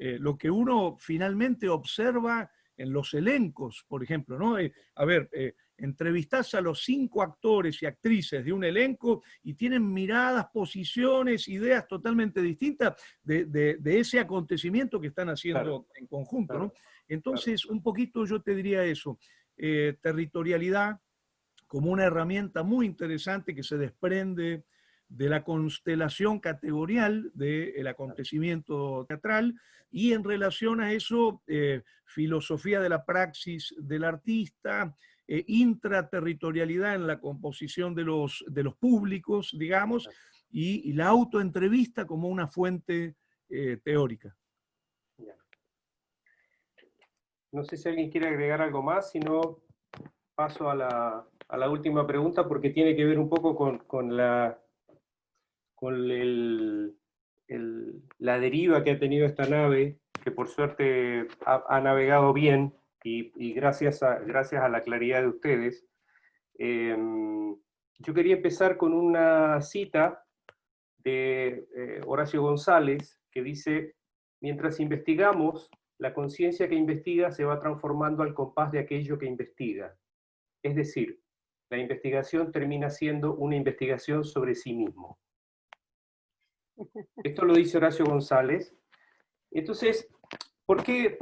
Speaker 5: lo que uno finalmente observa en los elencos, por ejemplo, ¿no? Entrevistás a los 5 actores y actrices de un elenco y tienen miradas, posiciones, ideas totalmente distintas de ese acontecimiento que están haciendo en conjunto, ¿no? Entonces, un poquito yo te diría eso, territorialidad como una herramienta muy interesante que se desprende de la constelación categorial del acontecimiento teatral, y en relación a eso, filosofía de la praxis del artista, intraterritorialidad en la composición de los públicos, digamos, y la autoentrevista como una fuente teórica.
Speaker 2: No sé si alguien quiere agregar algo más, si no paso a la última pregunta, porque tiene que ver un poco con la deriva que ha tenido esta nave, que por suerte ha navegado bien, y gracias a la claridad de ustedes. Yo quería empezar con una cita de Horacio González, que dice: mientras investigamos, la conciencia que investiga se va transformando al compás de aquello que investiga. Es decir, la investigación termina siendo una investigación sobre sí mismo. Esto lo dice Horacio González. Entonces, ¿por qué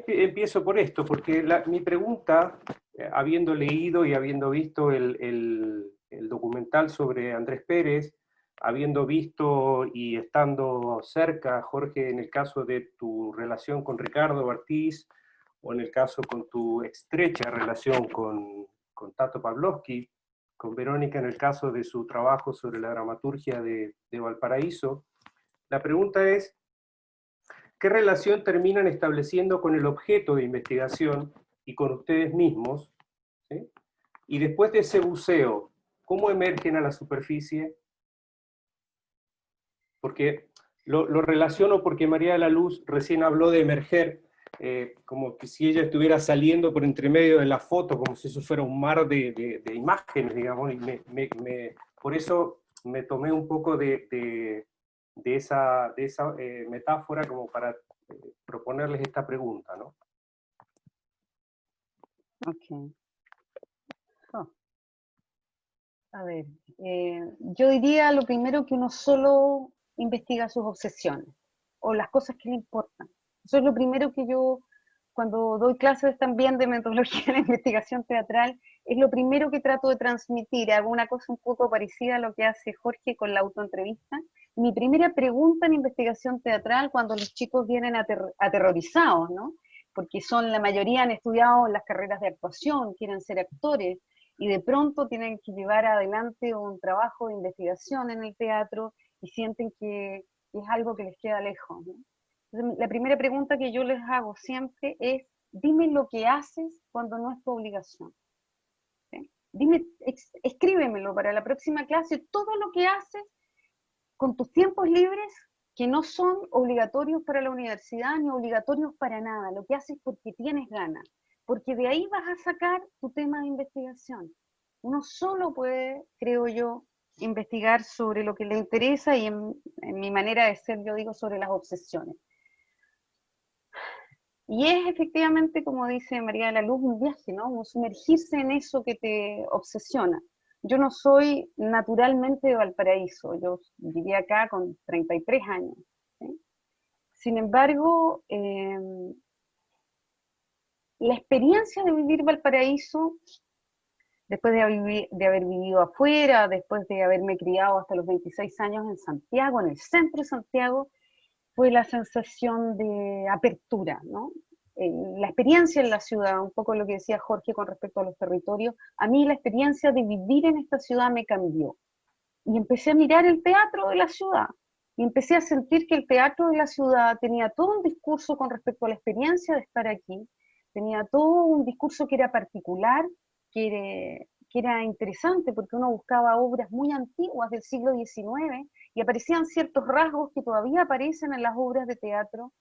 Speaker 2: empiezo por esto? Porque mi pregunta, habiendo leído y habiendo visto el documental sobre Andrés Pérez, habiendo visto y estando cerca, Jorge, en el caso de tu relación con Ricardo Bartís, o en el caso con tu estrecha relación con Tato Pavlovsky, con Verónica en el caso de su trabajo sobre la dramaturgia de Valparaíso, la pregunta es: ¿qué relación terminan estableciendo con el objeto de investigación y con ustedes mismos? ¿Sí? Y después de ese buceo, ¿cómo emergen a la superficie? Porque lo relaciono porque María de la Luz recién habló de emerger, como que si ella estuviera saliendo por entre medio de la foto, como si eso fuera un mar de imágenes, digamos, y por eso me tomé un poco de esa metáfora como para proponerles esta pregunta, ¿no?
Speaker 3: Ok. A ver, yo diría lo primero que uno solo investiga sus obsesiones o las cosas que le importan. Eso es lo primero que yo, cuando doy clases también de metodología de investigación teatral, es lo primero que trato de transmitir. Hago una cosa un poco parecida a lo que hace Jorge con la autoentrevista. Mi primera pregunta en investigación teatral, cuando los chicos vienen aterrorizados, ¿no? Porque la mayoría han estudiado las carreras de actuación, quieren ser actores, y de pronto tienen que llevar adelante un trabajo de investigación en el teatro y sienten que es algo que les queda lejos, ¿no? Entonces, la primera pregunta que yo les hago siempre es: dime lo que haces cuando no es tu obligación. ¿Sí? Dime, escríbemelo para la próxima clase, todo lo que haces con tus tiempos libres que no son obligatorios para la universidad ni obligatorios para nada, lo que haces porque tienes ganas, porque de ahí vas a sacar tu tema de investigación. Uno solo puede, creo yo, investigar sobre lo que le interesa, y en mi manera de ser yo digo sobre las obsesiones. Y es efectivamente, como dice María de la Luz, un viaje, ¿no? Un sumergirse en eso que te obsesiona. Yo no soy naturalmente de Valparaíso, yo viví acá con 33 años. ¿Sí? Sin embargo, la experiencia de vivir Valparaíso, después de haber vivido afuera, después de haberme criado hasta los 26 años en Santiago, en el centro de Santiago, fue la sensación de apertura, ¿no? La experiencia en la ciudad, un poco lo que decía Jorge con respecto a los territorios, a mí la experiencia de vivir en esta ciudad me cambió. Y empecé a mirar el teatro de la ciudad, y empecé a sentir que el teatro de la ciudad tenía todo un discurso con respecto a la experiencia de estar aquí, tenía todo un discurso que era particular, que era interesante, porque uno buscaba obras muy antiguas del siglo XIX, y aparecían ciertos rasgos que todavía aparecen en las obras de teatro,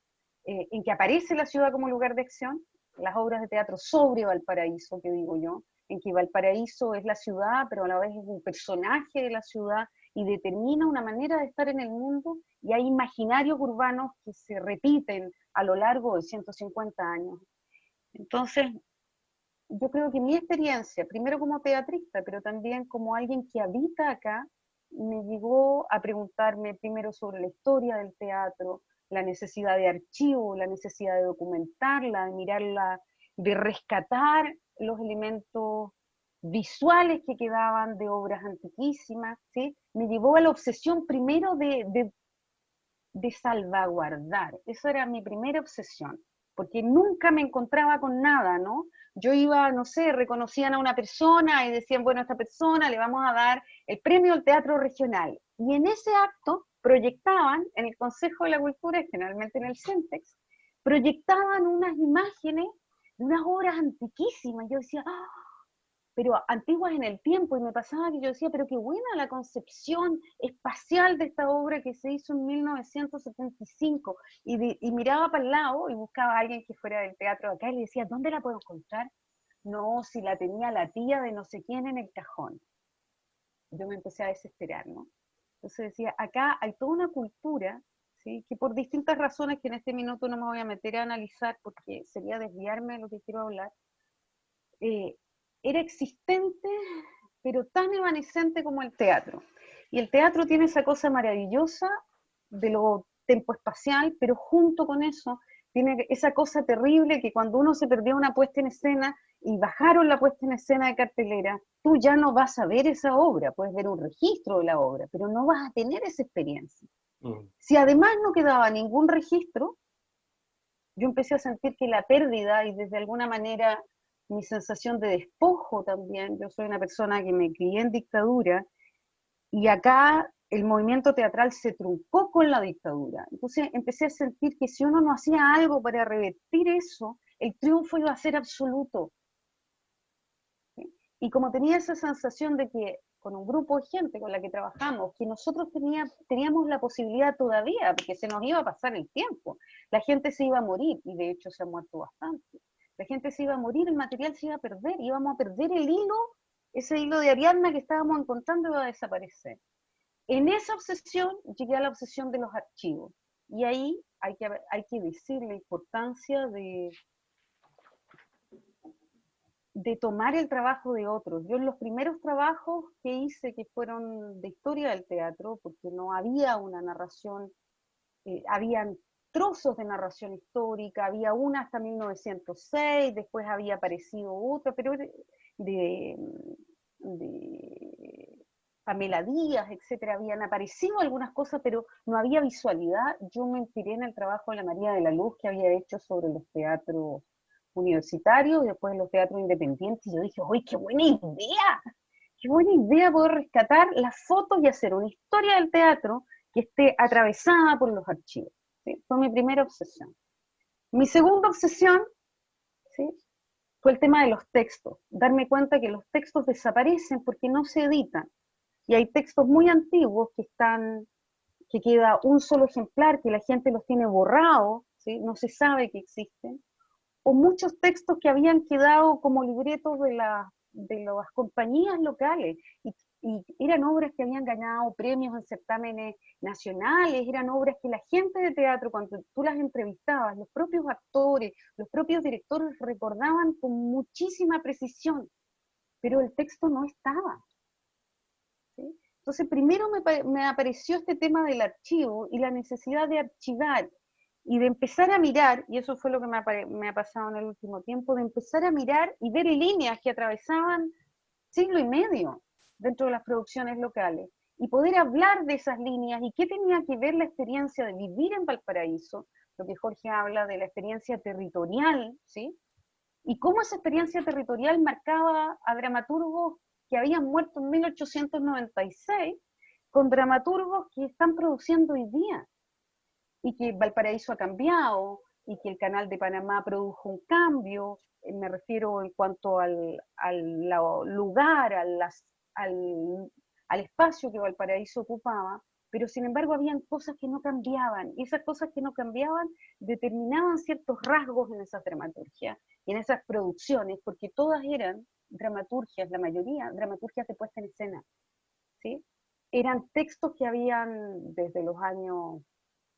Speaker 3: en que aparece la ciudad como lugar de acción, las obras de teatro sobre Valparaíso, que digo yo, en que Valparaíso es la ciudad, pero a la vez es un personaje de la ciudad y determina una manera de estar en el mundo, y hay imaginarios urbanos que se repiten a lo largo de 150 años. Entonces, yo creo que mi experiencia, primero como teatrista, pero también como alguien que habita acá, me llevó a preguntarme primero sobre la historia del teatro, la necesidad de archivo, la necesidad de documentarla, de mirarla, de rescatar los elementos visuales que quedaban de obras antiquísimas, ¿sí? Me llevó a la obsesión primero de salvaguardar. Esa era mi primera obsesión, porque nunca me encontraba con nada, ¿no? Yo iba, no sé, reconocían a una persona y decían, bueno, a esta persona le vamos a dar el premio al teatro regional. Y en ese acto proyectaban, en el Consejo de la Cultura, generalmente en el Centex, proyectaban unas imágenes de unas obras antiquísimas. Yo decía, ¡ah! Pero antiguas en el tiempo, y me pasaba que yo decía, pero qué buena la concepción espacial de esta obra que se hizo en 1975, y miraba para el lado y buscaba a alguien que fuera del teatro de acá y le decía, ¿dónde la puedo encontrar? No, si la tenía la tía de no sé quién en el cajón. Yo me empecé a desesperar, ¿no? Entonces decía, acá hay toda una cultura, ¿sí? Que por distintas razones que en este minuto no me voy a meter a analizar porque sería desviarme de lo que quiero hablar, era existente, pero tan evanescente como el teatro. Y el teatro tiene esa cosa maravillosa de lo tempoespacial, pero junto con eso tiene esa cosa terrible que cuando uno se perdió una puesta en escena y bajaron la puesta en escena de cartelera, tú ya no vas a ver esa obra, puedes ver un registro de la obra, pero no vas a tener esa experiencia. Si además no quedaba ningún registro, yo empecé a sentir que la pérdida y desde alguna manera mi sensación de despojo también, yo soy una persona que me crié en dictadura, y acá el movimiento teatral se truncó con la dictadura. Entonces empecé a sentir que si uno no hacía algo para revertir eso, el triunfo iba a ser absoluto. ¿Sí? Y como tenía esa sensación de que con un grupo de gente con la que trabajamos, que nosotros teníamos la posibilidad todavía, porque se nos iba a pasar el tiempo, la gente se iba a morir, y de hecho se ha muerto bastante. La gente se iba a morir, el material se iba a perder, íbamos a perder el hilo, ese hilo de Ariadna que estábamos encontrando iba a desaparecer. En esa obsesión llegué a la obsesión de los archivos, y ahí hay que decir la importancia de tomar el trabajo de otros. Yo en los primeros trabajos que hice, que fueron de historia del teatro, porque no había una narración, habían trozos de narración histórica, había una hasta 1906, después había aparecido otra, pero de Pamela Díaz, etcétera, habían aparecido algunas cosas, pero no había visualidad. Yo me inspiré en el trabajo de la María de la Luz que había hecho sobre los teatros universitarios y después los teatros independientes, y yo dije, ¡uy, qué buena idea! ¡Qué buena idea poder rescatar las fotos y hacer una historia del teatro que esté atravesada por los archivos! ¿Sí? Fue mi primera obsesión. Mi segunda obsesión, ¿sí?, fue el tema de los textos. Darme cuenta que los textos desaparecen porque no se editan. Y hay textos muy antiguos que queda un solo ejemplar, que la gente los tiene borrados, ¿sí?, no se sabe que existen, o muchos textos que habían quedado como libretos de las compañías locales, y eran obras que habían ganado premios en certámenes nacionales, eran obras que la gente de teatro, cuando tú las entrevistabas, los propios actores, los propios directores recordaban con muchísima precisión, pero el texto no estaba. ¿Sí? Entonces primero me apareció este tema del archivo y la necesidad de archivar, y de empezar a mirar, y eso fue lo que me ha pasado en el último tiempo, de empezar a mirar y ver líneas que atravesaban siglo y medio dentro de las producciones locales, y poder hablar de esas líneas, y qué tenía que ver la experiencia de vivir en Valparaíso, lo que Jorge habla de la experiencia territorial, ¿sí?, y cómo esa experiencia territorial marcaba a dramaturgos que habían muerto en 1896, con dramaturgos que están produciendo hoy día, y que Valparaíso ha cambiado, y que el Canal de Panamá produjo un cambio, me refiero en cuanto al lugar, al espacio que Valparaíso ocupaba, pero sin embargo habían cosas que no cambiaban, y esas cosas que no cambiaban determinaban ciertos rasgos en esas dramaturgias, y en esas producciones, porque todas eran dramaturgias, la mayoría, dramaturgias de puesta en escena, ¿sí? Eran textos que habían desde los años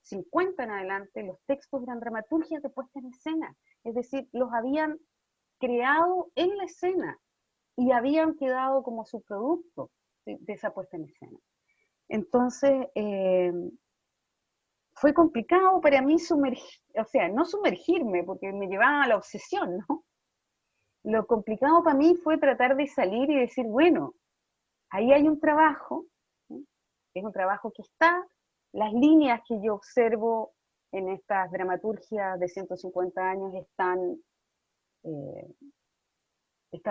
Speaker 3: 50 en adelante, los textos eran dramaturgias de puesta en escena, es decir, los habían creado en la escena y habían quedado como subproducto de esa puesta en escena. Entonces, fue complicado para mí no sumergirme, porque me llevaba a la obsesión, ¿no? lo complicado para mí fue tratar de salir y decir, bueno, ahí hay un trabajo, ¿sí? Es un trabajo que está, las líneas que yo observo en estas dramaturgias de 150 años están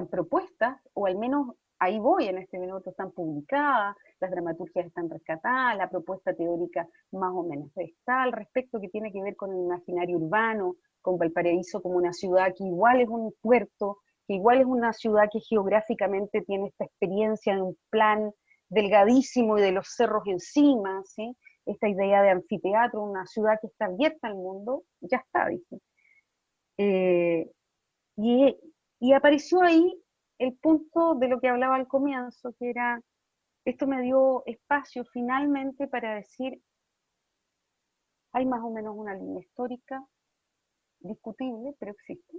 Speaker 3: propuestas, o al menos ahí voy en este minuto, están publicadas, las dramaturgias están rescatadas, la propuesta teórica más o menos está al respecto, que tiene que ver con el imaginario urbano, con Valparaíso como una ciudad que igual es un puerto, que igual es una ciudad que geográficamente tiene esta experiencia de un plan delgadísimo y de los cerros encima, ¿sí? Esta idea de anfiteatro, una ciudad que está abierta al mundo, ya está, dice. Y apareció ahí el punto de lo que hablaba al comienzo, que era, esto me dio espacio finalmente para decir, hay más o menos una línea histórica, discutible, pero existe.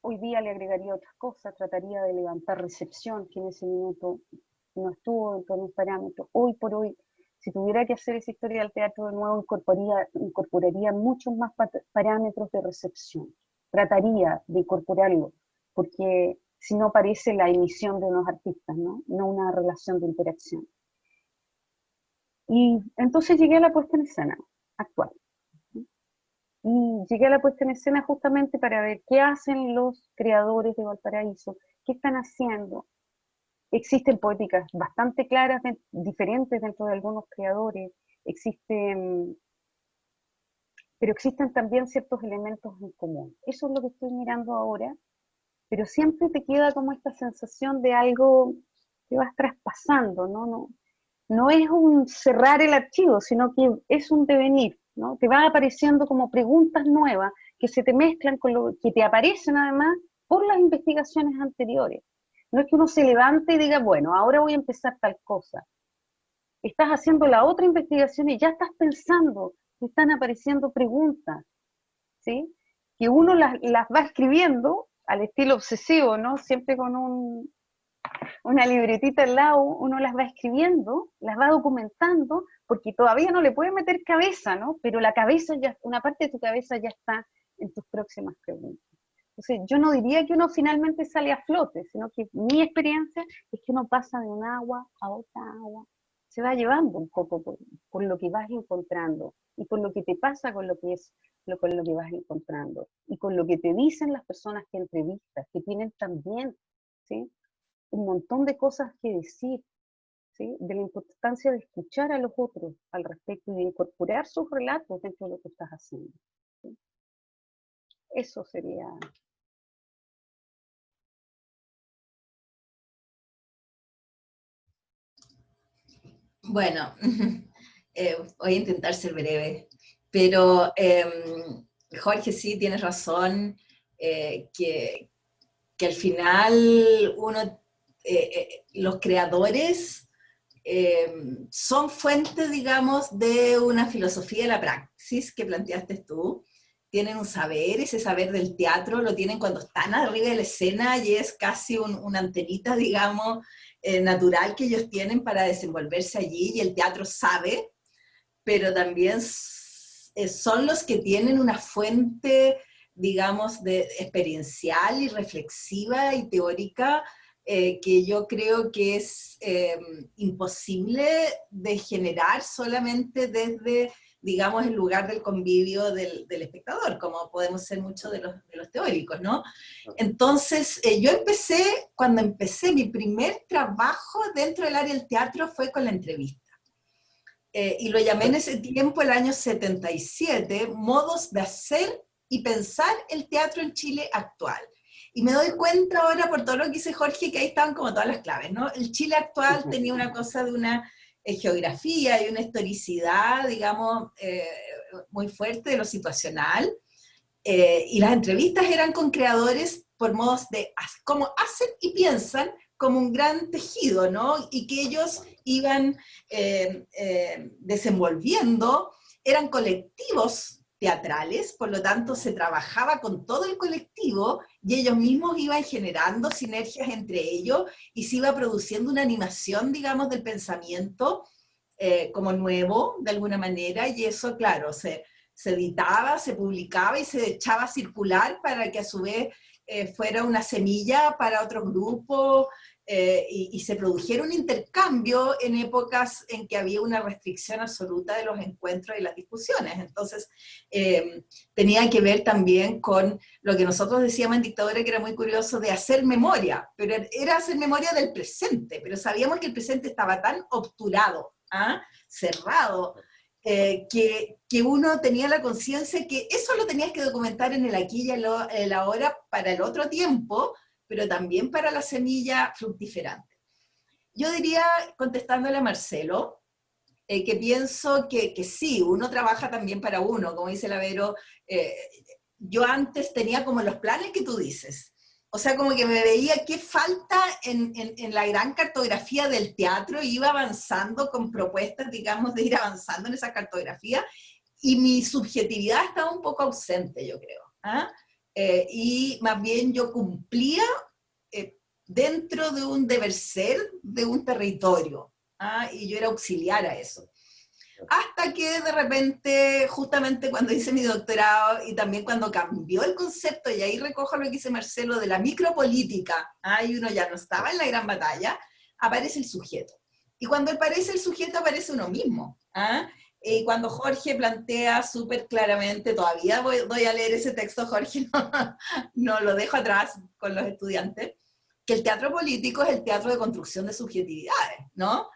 Speaker 3: Hoy día le agregaría otras cosas, trataría de levantar recepción, que en ese minuto no estuvo dentro de mis parámetros. Hoy por hoy, si tuviera que hacer esa historia del teatro de nuevo, incorporaría muchos más parámetros de recepción. Trataría de incorporarlo, porque si no parece la emisión de unos artistas, ¿no? No una relación de interacción. Y entonces llegué a la puesta en escena actual. Y llegué a la puesta en escena justamente para ver qué hacen los creadores de Valparaíso, qué están haciendo. Existen poéticas bastante claras, diferentes dentro de algunos creadores, pero existen también ciertos elementos en común. Eso es lo que estoy mirando ahora, pero siempre te queda como esta sensación de algo que vas traspasando, ¿no? No es un cerrar el archivo, sino que es un devenir, ¿no? Te van apareciendo como preguntas nuevas que se te mezclan con lo que te aparecen además por las investigaciones anteriores. No es que uno se levante y diga, bueno, ahora voy a empezar tal cosa. Estás haciendo la otra investigación y ya estás pensando, te están apareciendo preguntas, ¿sí? Que uno las va escribiendo al estilo obsesivo, ¿no? Siempre con una libretita al lado, uno las va escribiendo, las va documentando, porque todavía no le puede meter cabeza, ¿no? Pero la cabeza ya, una parte de tu cabeza ya está en tus próximas preguntas. Entonces, yo no diría que uno finalmente sale a flote, sino que mi experiencia es que uno pasa de un agua a otra agua, se va llevando un poco por lo que vas encontrando, y por lo que te pasa con lo que vas encontrando, y con lo que te dicen las personas que entrevistas, que tienen también, ¿sí?, un montón de cosas que decir, ¿sí?, de la importancia de escuchar a los otros al respecto y de incorporar sus relatos dentro de lo que estás haciendo, ¿sí? Eso sería.
Speaker 4: Bueno, voy a intentar ser breve, pero Jorge, sí, tienes razón, que al final los creadores son fuente, digamos, de una filosofía de la praxis que planteaste tú. Tienen un saber, ese saber del teatro lo tienen cuando están arriba de la escena y es casi una antenita, digamos, natural que ellos tienen para desenvolverse allí, y el teatro sabe, pero también son los que tienen una fuente, digamos, experiencial y reflexiva y teórica, que yo creo que es imposible de generar solamente desde, digamos, el lugar del convivio del espectador, como podemos ser muchos de los teóricos, ¿no? Entonces, yo cuando empecé mi primer trabajo dentro del área del teatro fue con la entrevista. Y lo llamé en ese tiempo, el año 77, modos de hacer y pensar el teatro en Chile actual. Y me doy cuenta ahora, por todo lo que dice Jorge, que ahí estaban como todas las claves, ¿no? El Chile actual tenía una cosa de una geografía y una historicidad, digamos, muy fuerte de lo situacional, y las entrevistas eran con creadores por modos de cómo hacen y piensan, como un gran tejido, ¿no? Y que ellos iban desenvolviendo, eran colectivos teatrales, por lo tanto se trabajaba con todo el colectivo y ellos mismos iban generando sinergias entre ellos y se iba produciendo una animación, digamos, del pensamiento como nuevo, de alguna manera, y eso, claro, se editaba, se publicaba y se echaba a circular para que a su vez fuera una semilla para otro grupo, y se produjera un intercambio en épocas en que había una restricción absoluta de los encuentros y las discusiones. Entonces, tenía que ver también con lo que nosotros decíamos en Dictadura, que era muy curioso, de hacer memoria, pero era hacer memoria del presente, pero sabíamos que el presente estaba tan obturado, cerrado, que uno tenía la conciencia que eso lo tenías que documentar en el aquí y el ahora para el otro tiempo, pero también para la semilla fructiferante. Yo diría, contestándole a Marcelo, que pienso que sí, uno trabaja también para uno, como dice la Vero. Yo antes tenía como los planes que tú dices, o sea, como que me veía qué falta en la gran cartografía del teatro, y iba avanzando con propuestas, digamos, de ir avanzando en esa cartografía, y mi subjetividad estaba un poco ausente, yo creo. Y más bien yo cumplía dentro de un deber ser de un territorio, y yo era auxiliar a eso. Hasta que de repente, justamente cuando hice mi doctorado y también cuando cambió el concepto, y ahí recojo lo que dice Marcelo de la micropolítica, y uno ya no estaba en la gran batalla, aparece el sujeto. Y cuando aparece el sujeto, aparece uno mismo. Y cuando Jorge plantea súper claramente, todavía voy a leer ese texto, Jorge, no lo dejo atrás con los estudiantes, que el teatro político es el teatro de construcción de subjetividades, ¿no?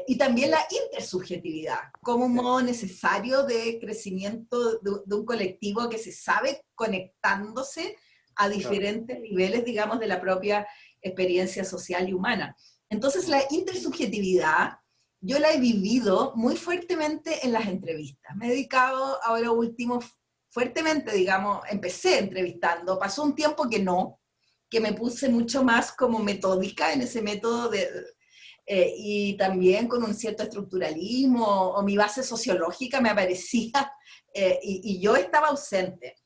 Speaker 4: Y también la intersubjetividad, como un modo necesario de crecimiento de un colectivo que se sabe conectándose a diferentes niveles, digamos, de la propia experiencia social y humana. Entonces la intersubjetividad yo la he vivido muy fuertemente en las entrevistas. Me he dedicado ahora último fuertemente, digamos, empecé entrevistando, pasó un tiempo que me puse mucho más como metódica en ese método y también con un cierto estructuralismo, o mi base sociológica me aparecía, y yo estaba ausente.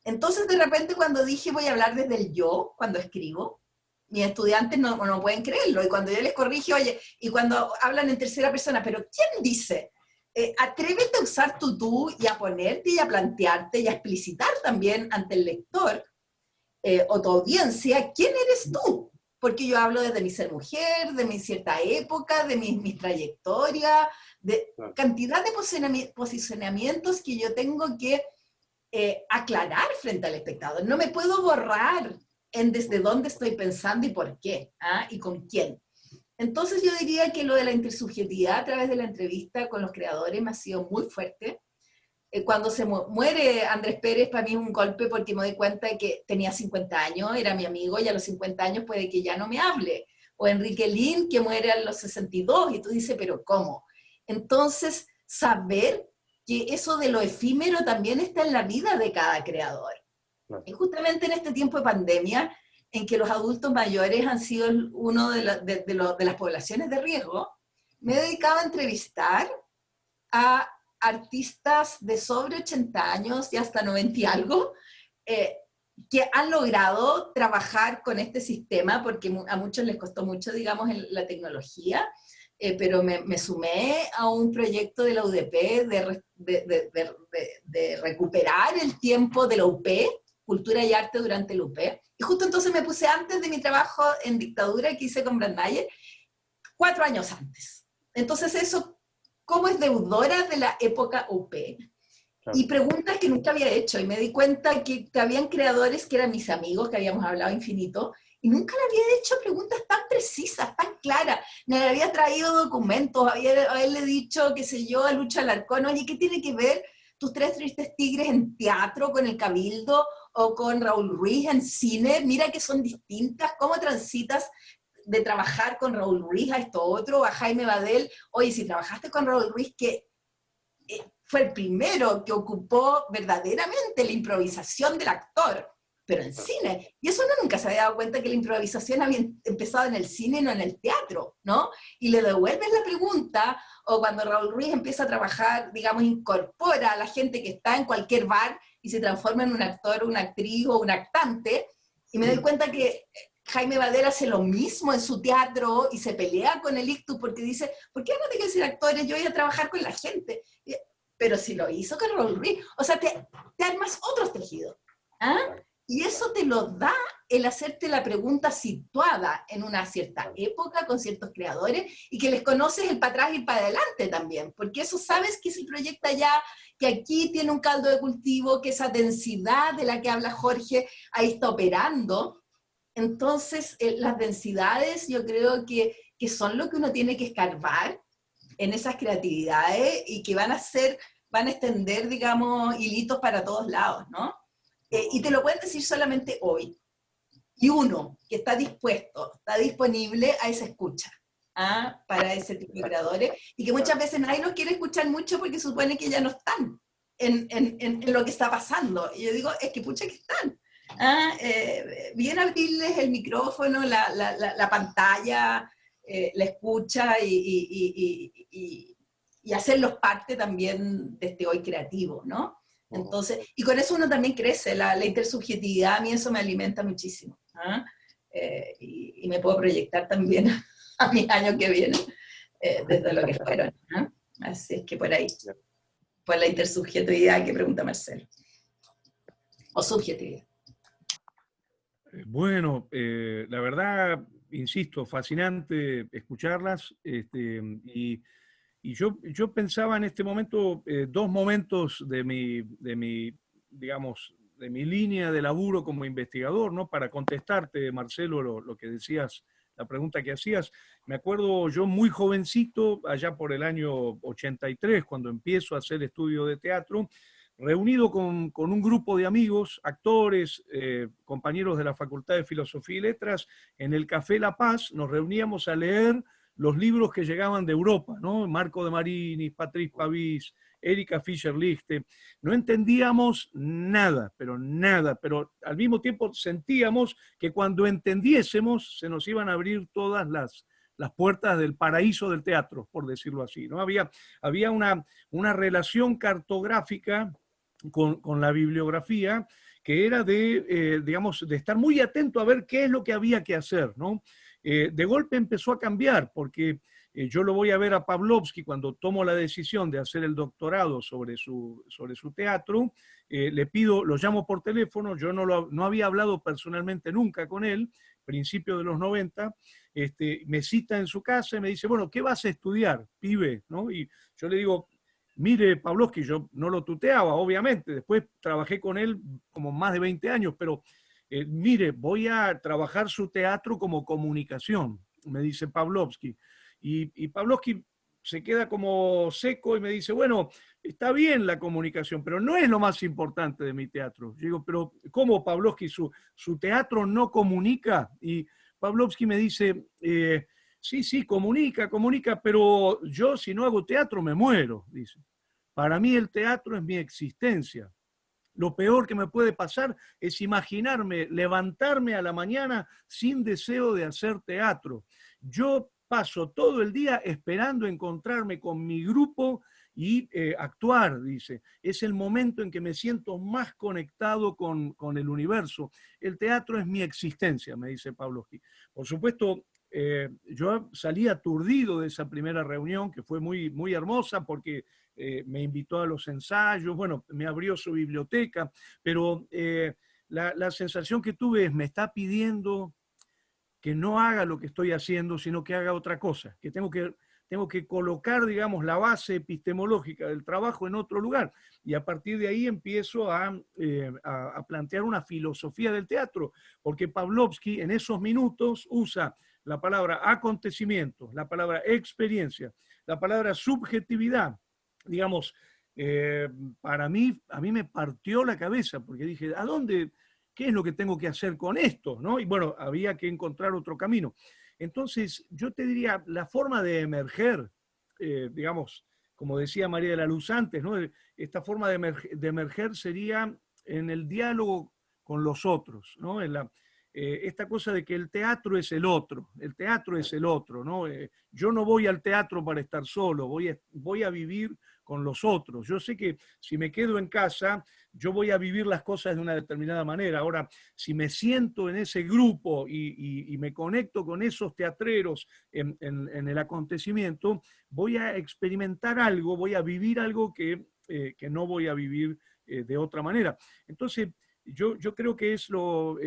Speaker 4: Entonces de repente cuando dije voy a hablar desde el yo, cuando escribo, mis estudiantes no pueden creerlo, y cuando yo les corrige, oye, y cuando hablan en tercera persona, pero ¿quién dice? Atrévete a usar tu tú y a ponerte y a plantearte y a explicitar también ante el lector o tu audiencia, ¿quién eres tú? Porque yo hablo desde mi ser mujer, de mi cierta época, de mi trayectoria, de cantidad de posicionamientos que yo tengo que aclarar frente al espectador. No me puedo borrar en desde dónde estoy pensando y por qué, y con quién. Entonces yo diría que lo de la intersubjetividad a través de la entrevista con los creadores me ha sido muy fuerte. Cuando se muere Andrés Pérez, para mí es un golpe, porque me doy cuenta de que tenía 50 años, era mi amigo, y a los 50 años puede que ya no me hable. O Enrique Lin, que muere a los 62, y tú dices, pero ¿cómo? Entonces, saber que eso de lo efímero también está en la vida de cada creador. Y justamente en este tiempo de pandemia, en que los adultos mayores han sido uno de las poblaciones de riesgo, me he dedicado a entrevistar a artistas de sobre 80 años y hasta 90 y algo, que han logrado trabajar con este sistema, porque a muchos les costó mucho, digamos, la tecnología, pero me sumé a un proyecto de la UDP de recuperar el tiempo de la UP, Cultura y Arte durante la UP, y justo entonces me puse antes de mi trabajo en Dictadura que hice con Brandmeier, 4 años antes. Entonces eso, ¿cómo es deudora de la época UP? Claro. Y preguntas que nunca había hecho, y me di cuenta que habían creadores que eran mis amigos, que habíamos hablado infinito, y nunca le había hecho preguntas tan precisas, tan claras. Me había traído documentos, haberle dicho, qué sé yo, a Lucho Alarcón, oye, ¿qué tiene que ver tus 3 tristes tigres en teatro con el Cabildo, o con Raúl Ruiz en cine? Mira que son distintas, ¿cómo transitas de trabajar con Raúl Ruiz a esto otro, a Jaime Badel? Oye, si trabajaste con Raúl Ruiz, que fue el primero que ocupó verdaderamente la improvisación del actor, pero en cine. Y eso uno nunca se había dado cuenta, que la improvisación había empezado en el cine y no en el teatro, ¿no? Y le devuelven la pregunta, o cuando Raúl Ruiz empieza a trabajar, digamos, incorpora a la gente que está en cualquier bar y se transforma en un actor, una actriz o un actante, y me doy cuenta que Jaime Badel hace lo mismo en su teatro y se pelea con el ictus porque dice, ¿por qué no tengo que ser actores? Yo voy a trabajar con la gente. Pero si lo hizo con Raúl Ruiz, o sea, te armas otros tejidos. Y eso te lo da el hacerte la pregunta situada en una cierta época, con ciertos creadores, y que les conoces el para atrás y para adelante también, porque eso sabes que se proyecta ya, que aquí tiene un caldo de cultivo, que esa densidad de la que habla Jorge, ahí está operando. Entonces, las densidades yo creo que son lo que uno tiene que escarbar en esas creatividades y que van a extender, digamos, hilitos para todos lados, ¿no? Y te lo pueden decir solamente hoy. Y uno que está dispuesto, está disponible a esa escucha, ¿ah? Para ese tipo de creadores, y que muchas veces nadie los quiere escuchar mucho porque supone que ya no están en lo que está pasando. Y yo digo, es que pucha que están. ¿Ah? Bien abrirles el micrófono, la pantalla, la escucha y hacerlos parte también de este hoy creativo, ¿no? Entonces, y con eso uno también crece, la intersubjetividad, a mí eso me alimenta muchísimo. ¿Ah? Y me puedo proyectar también a mis años que vienen, desde lo que fueron. ¿Ah? Así es que por ahí, por la intersubjetividad que pregunta Marcelo. O subjetividad.
Speaker 5: Bueno, la verdad, insisto, fascinante escucharlas. Y yo pensaba en este momento, dos momentos de mi, digamos, de mi línea de laburo como investigador, ¿no? Para contestarte, Marcelo, lo que decías, la pregunta que hacías. Me acuerdo yo muy jovencito, allá por el año 83, cuando empiezo a hacer estudio de teatro, reunido con un grupo de amigos, actores, compañeros de la Facultad de Filosofía y Letras, en el Café La Paz, nos reuníamos a leer los libros que llegaban de Europa, ¿no? Marco de Marinis, Patrice Pavís, Erika Fischer-Lichte. No entendíamos nada, pero al mismo tiempo sentíamos que cuando entendiésemos se nos iban a abrir todas las puertas del paraíso del teatro, por decirlo así, ¿no? Había una relación cartográfica con la bibliografía que era digamos, de estar muy atento a ver qué es lo que había que hacer, ¿no? De golpe empezó a cambiar, porque yo lo voy a ver a Pavlovsky cuando tomo la decisión de hacer el doctorado sobre su teatro, le pido, lo llamo por teléfono, yo no había hablado personalmente nunca con él, principio de los 90, me cita en su casa y me dice, bueno, ¿qué vas a estudiar, pibe? ¿No? Y yo le digo, mire, Pavlovsky, yo no lo tuteaba, obviamente, después trabajé con él como más de 20 años, pero mire, voy a trabajar su teatro como comunicación, me dice Pavlovsky. Y Pavlovsky se queda como seco y me dice, bueno, está bien la comunicación, pero no es lo más importante de mi teatro. Yo digo, pero ¿cómo, Pavlovsky, su teatro no comunica? Y Pavlovsky me dice, sí, comunica, pero yo si no hago teatro me muero, dice. Para mí el teatro es mi existencia. Lo peor que me puede pasar es imaginarme levantarme a la mañana sin deseo de hacer teatro. Yo paso todo el día esperando encontrarme con mi grupo y actuar, dice. Es el momento en que me siento más conectado con el universo. El teatro es mi existencia, me dice Pavlovsky. Por supuesto, yo salí aturdido de esa primera reunión, que fue muy, muy hermosa, porque me invitó a los ensayos, bueno, me abrió su biblioteca, pero la sensación que tuve es, me está pidiendo que no haga lo que estoy haciendo, sino que haga otra cosa, que tengo que colocar, digamos, la base epistemológica del trabajo en otro lugar, y a partir de ahí empiezo a plantear una filosofía del teatro, porque Pavlovsky en esos minutos usa la palabra acontecimiento, la palabra experiencia, la palabra subjetividad, digamos, a mí me partió la cabeza, porque dije, ¿a dónde? ¿Qué es lo que tengo que hacer con esto? ¿No? Y bueno, había que encontrar otro camino. Entonces, yo te diría, la forma de emerger, digamos, como decía María de la Luz antes, ¿no? Esta forma de emerger sería en el diálogo con los otros, ¿no? Esta cosa de que el teatro es el otro, ¿no? Yo no voy al teatro para estar solo, voy a vivir con los otros. Yo sé que si me quedo en casa, yo voy a vivir las cosas de una determinada manera. Ahora, si me siento en ese grupo y me conecto con esos teatreros en el acontecimiento, voy a experimentar algo, voy a vivir algo que no voy a vivir de otra manera. Entonces, yo creo que es lo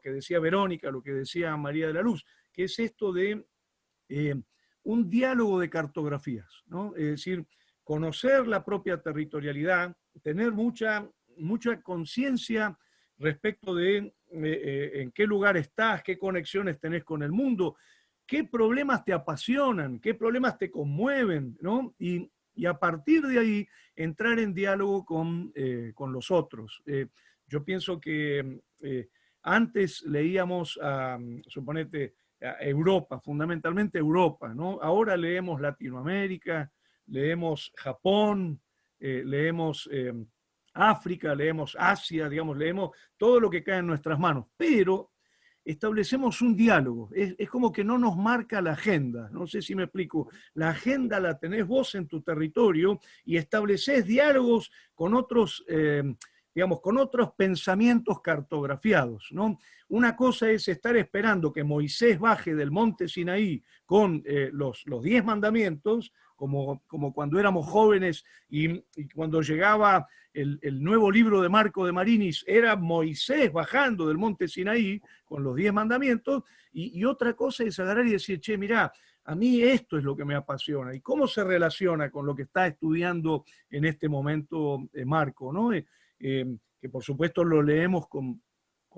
Speaker 5: que decía Verónica, lo que decía María de la Luz, que es esto de un diálogo de cartografías, ¿no? Es decir, conocer la propia territorialidad, tener mucha conciencia respecto de en qué lugar estás, qué conexiones tenés con el mundo, qué problemas te apasionan, qué problemas te conmueven, ¿no? Y a partir de ahí entrar en diálogo con los otros. Yo pienso que antes leíamos, suponete, a Europa, fundamentalmente Europa, ¿no? Ahora leemos Latinoamérica, leemos Japón, leemos África, leemos Asia, digamos, leemos todo lo que cae en nuestras manos, pero establecemos un diálogo, es como que no nos marca la agenda, no sé si me explico, la agenda la tenés vos en tu territorio y estableces diálogos con otros, digamos, con otros pensamientos cartografiados, ¿no? Una cosa es estar esperando que Moisés baje del monte Sinaí con los 10 mandamientos, como cuando éramos jóvenes y cuando llegaba el nuevo libro de Marco de Marinis, era Moisés bajando del monte Sinaí con los 10 mandamientos, y otra cosa es agarrar y decir, che, mirá, a mí esto es lo que me apasiona, y cómo se relaciona con lo que está estudiando en este momento Marco, ¿no? Que por supuesto lo leemos con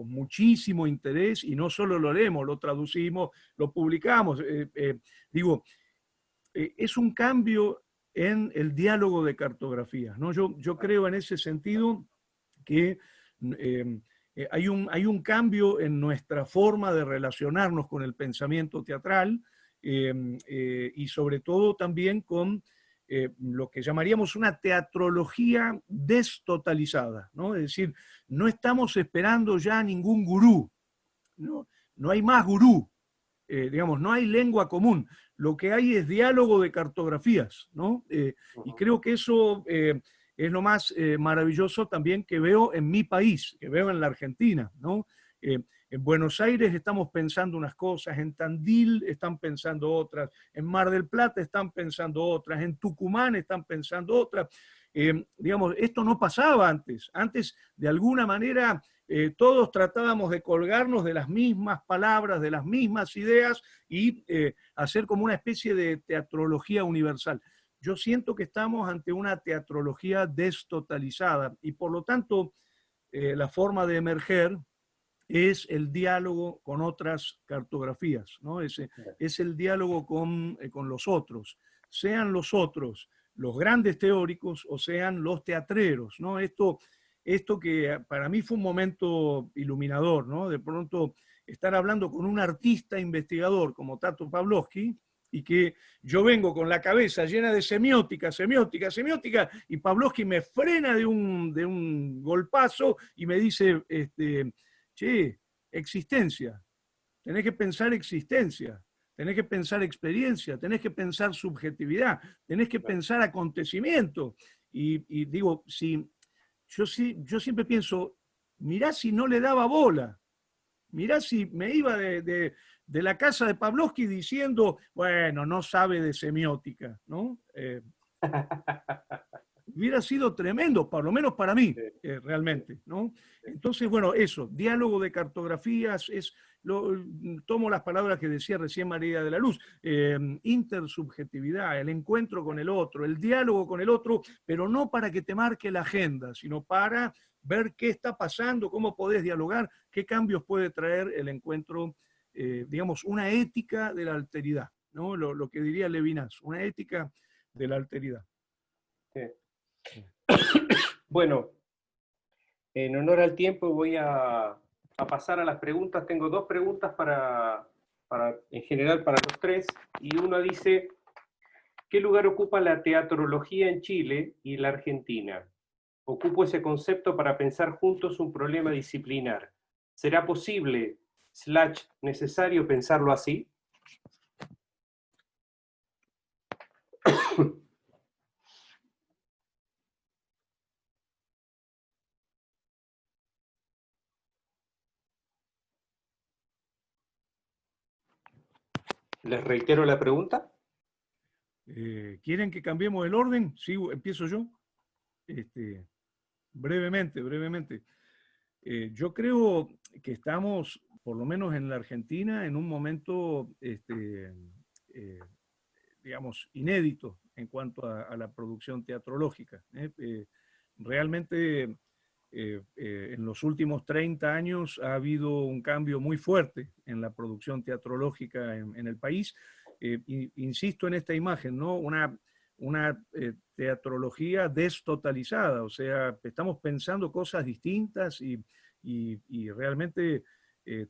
Speaker 5: muchísimo interés, y no solo lo leemos, lo traducimos, lo publicamos. Digo, es un cambio en el diálogo de cartografías, ¿no? Yo creo en ese sentido que hay un cambio en nuestra forma de relacionarnos con el pensamiento teatral y sobre todo también con lo que llamaríamos una teatrología destotalizada, ¿no? Es decir, no estamos esperando ya ningún gurú, no hay más gurú, digamos, no hay lengua común, lo que hay es diálogo de cartografías, ¿no? Y creo que eso es lo más maravilloso también que veo en mi país, que veo en la Argentina, ¿no? En Buenos Aires estamos pensando unas cosas, en Tandil están pensando otras, en Mar del Plata están pensando otras, en Tucumán están pensando otras. Digamos, esto no pasaba antes. Antes, de alguna manera, todos tratábamos de colgarnos de las mismas palabras, de las mismas ideas y hacer como una especie de teatrología universal. Yo siento que estamos ante una teatrología destotalizada y por lo tanto la forma de emerger es el diálogo con otras cartografías, ¿no? Es el diálogo con los otros, sean los otros los grandes teóricos o sean los teatreros, ¿no? Esto que para mí fue un momento iluminador, ¿no? De pronto estar hablando con un artista investigador como Tato Pavlovsky, y que yo vengo con la cabeza llena de semiótica, y Pavlovsky me frena de un golpazo y me dice, che, existencia, tenés que pensar existencia, tenés que pensar experiencia, tenés que pensar subjetividad, tenés que pensar acontecimiento. Y digo, yo siempre pienso, mirá si no le daba bola, mirá si me iba de la casa de Pavlovsky diciendo, bueno, no sabe de semiótica, ¿no? Hubiera sido tremendo, por lo menos para mí, realmente, ¿no? Entonces, bueno, eso, diálogo de cartografías, tomo las palabras que decía recién María de la Luz, intersubjetividad, el encuentro con el otro, el diálogo con el otro, pero no para que te marque la agenda, sino para ver qué está pasando, cómo podés dialogar, qué cambios puede traer el encuentro, digamos, una ética de la alteridad, ¿no? Lo que diría Levinas, una ética de la alteridad.
Speaker 2: Sí. Bueno, en honor al tiempo voy a pasar a las preguntas. Tengo dos preguntas en general para los tres, y una dice, ¿qué lugar ocupa la teatrología en Chile y la Argentina? Ocupo ese concepto para pensar juntos un problema disciplinar. ¿Será posible, / necesario pensarlo así? ¿Les reitero la pregunta?
Speaker 5: ¿Quieren que cambiemos el orden? Sí, empiezo yo. Brevemente. yo creo que estamos, por lo menos en la Argentina, en un momento, digamos, inédito en cuanto a la producción teatrológica. Realmente, en los últimos 30 años ha habido un cambio muy fuerte en la producción teatrológica en el país. Insisto en esta imagen, ¿no? Una teatrología destotalizada, o sea, estamos pensando cosas distintas y realmente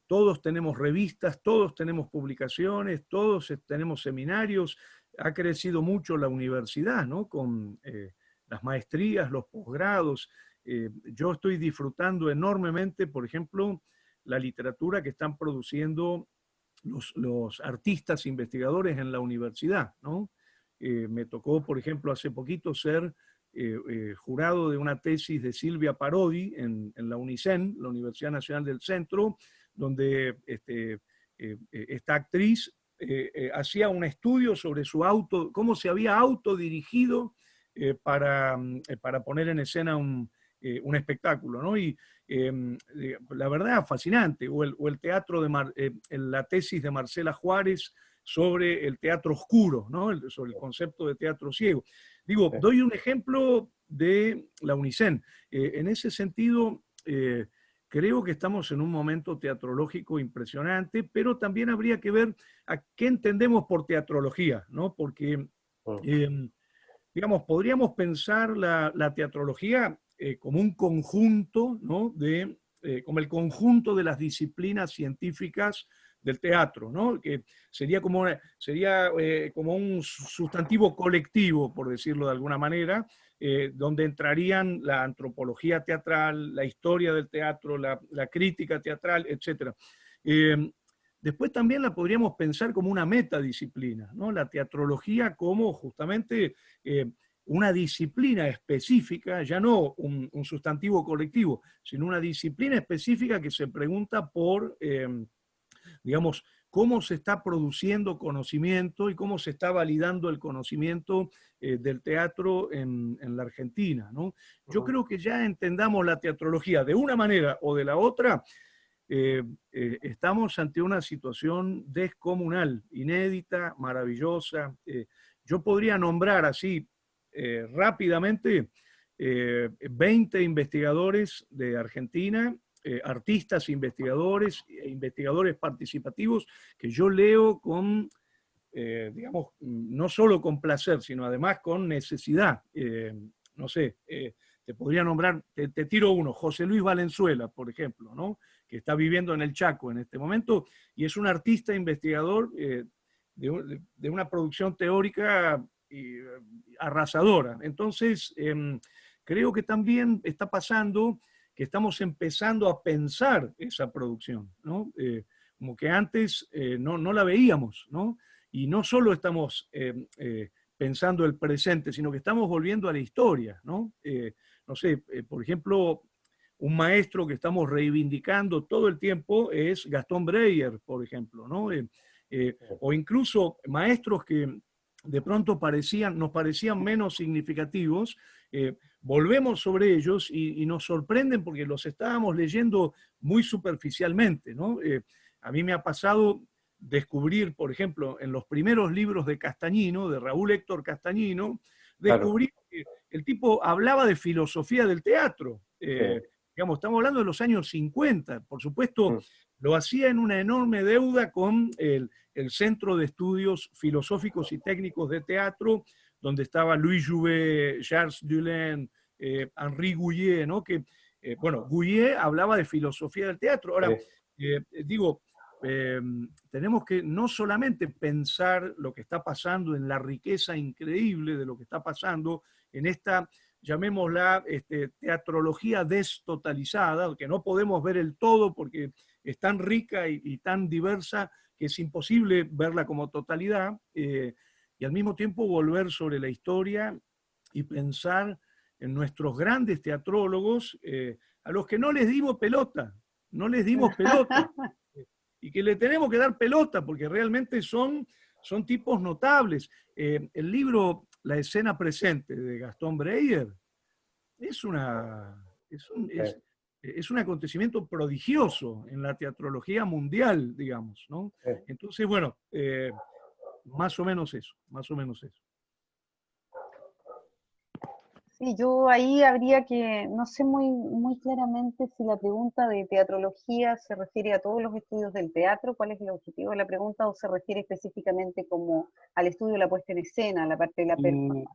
Speaker 5: todos tenemos revistas, todos tenemos publicaciones, todos tenemos seminarios, ha crecido mucho la universidad, ¿no? Con las maestrías, los posgrados. Yo estoy disfrutando enormemente, por ejemplo, la literatura que están produciendo los artistas investigadores en la universidad, ¿no? Me tocó, por ejemplo, hace poquito ser jurado de una tesis de Silvia Parodi en la UNICEN, la Universidad Nacional del Centro, donde esta actriz hacía un estudio sobre cómo se había autodirigido para poner en escena un espectáculo, ¿no? Y la verdad, fascinante. O el teatro la tesis de Marcela Juárez sobre el teatro oscuro, ¿no? Sobre el concepto de teatro ciego. Digo, doy un ejemplo de la UNICEN. En ese sentido, creo que estamos en un momento teatrológico impresionante, pero también habría que ver a qué entendemos por teatrología, ¿no? Porque, digamos, podríamos pensar la teatrología como un conjunto, ¿no? Como el conjunto de las disciplinas científicas del teatro, ¿no? Que sería como un sustantivo colectivo, por decirlo de alguna manera, donde entrarían la antropología teatral, la historia del teatro, la crítica teatral, etc. Después también la podríamos pensar como una metadisciplina, ¿no? La teatrología como justamente una disciplina específica, ya no un sustantivo colectivo, sino una disciplina específica que se pregunta por, digamos, cómo se está produciendo conocimiento y cómo se está validando el conocimiento del teatro en la Argentina, ¿no? Yo creo que ya entendamos la teatrología de una manera o de la otra, estamos ante una situación descomunal, inédita, maravillosa. Yo podría nombrar así rápidamente 20 investigadores de Argentina, artistas investigadores e investigadores participativos que yo leo con, digamos, no solo con placer, sino además con necesidad. No sé, te podría nombrar, te tiro uno, José Luis Valenzuela, por ejemplo, ¿no? Que está viviendo en el Chaco en este momento y es un artista investigador de una producción teórica arrasadora. Entonces, creo que también está pasando que estamos empezando a pensar esa producción, ¿no? Como que antes no la veíamos, ¿no? Y no solo estamos pensando el presente, sino que estamos volviendo a la historia, ¿no? No sé, por ejemplo, un maestro que estamos reivindicando todo el tiempo es Gastón Breyer, por ejemplo, ¿no? O incluso maestros que de pronto nos parecían menos significativos, volvemos sobre ellos y nos sorprenden porque los estábamos leyendo muy superficialmente, ¿no? A mí me ha pasado descubrir, por ejemplo, en los primeros libros de Castañino, de Raúl Héctor Castañino, descubrir que el tipo hablaba de filosofía del teatro. Digamos, estamos hablando de los años 50, por supuesto, lo hacía en una enorme deuda con el Centro de Estudios Filosóficos y Técnicos de Teatro, donde estaba Louis Jouvet, Charles Dulin, Henri Gouillet, ¿no? Que, bueno, Gouillet hablaba de filosofía del teatro. Ahora, digo, tenemos que no solamente pensar lo que está pasando en la riqueza increíble de lo que está pasando en esta, llamémosla, teatrología destotalizada, que no podemos ver el todo porque es tan rica y tan diversa que es imposible verla como totalidad, y al mismo tiempo volver sobre la historia y pensar en nuestros grandes teatrólogos, a los que no les dimos pelota, y que le tenemos que dar pelota, porque realmente son tipos notables. El libro La escena presente de Gastón Breyer es es un acontecimiento prodigioso en la teatrología mundial, digamos, ¿no? Entonces, bueno, más o menos eso, más o menos eso.
Speaker 3: Sí, yo ahí habría que, no sé muy claramente si la pregunta de teatrología se refiere a todos los estudios del teatro, cuál es el objetivo de la pregunta, o se refiere específicamente como al estudio de la puesta en escena, a la parte de la performance.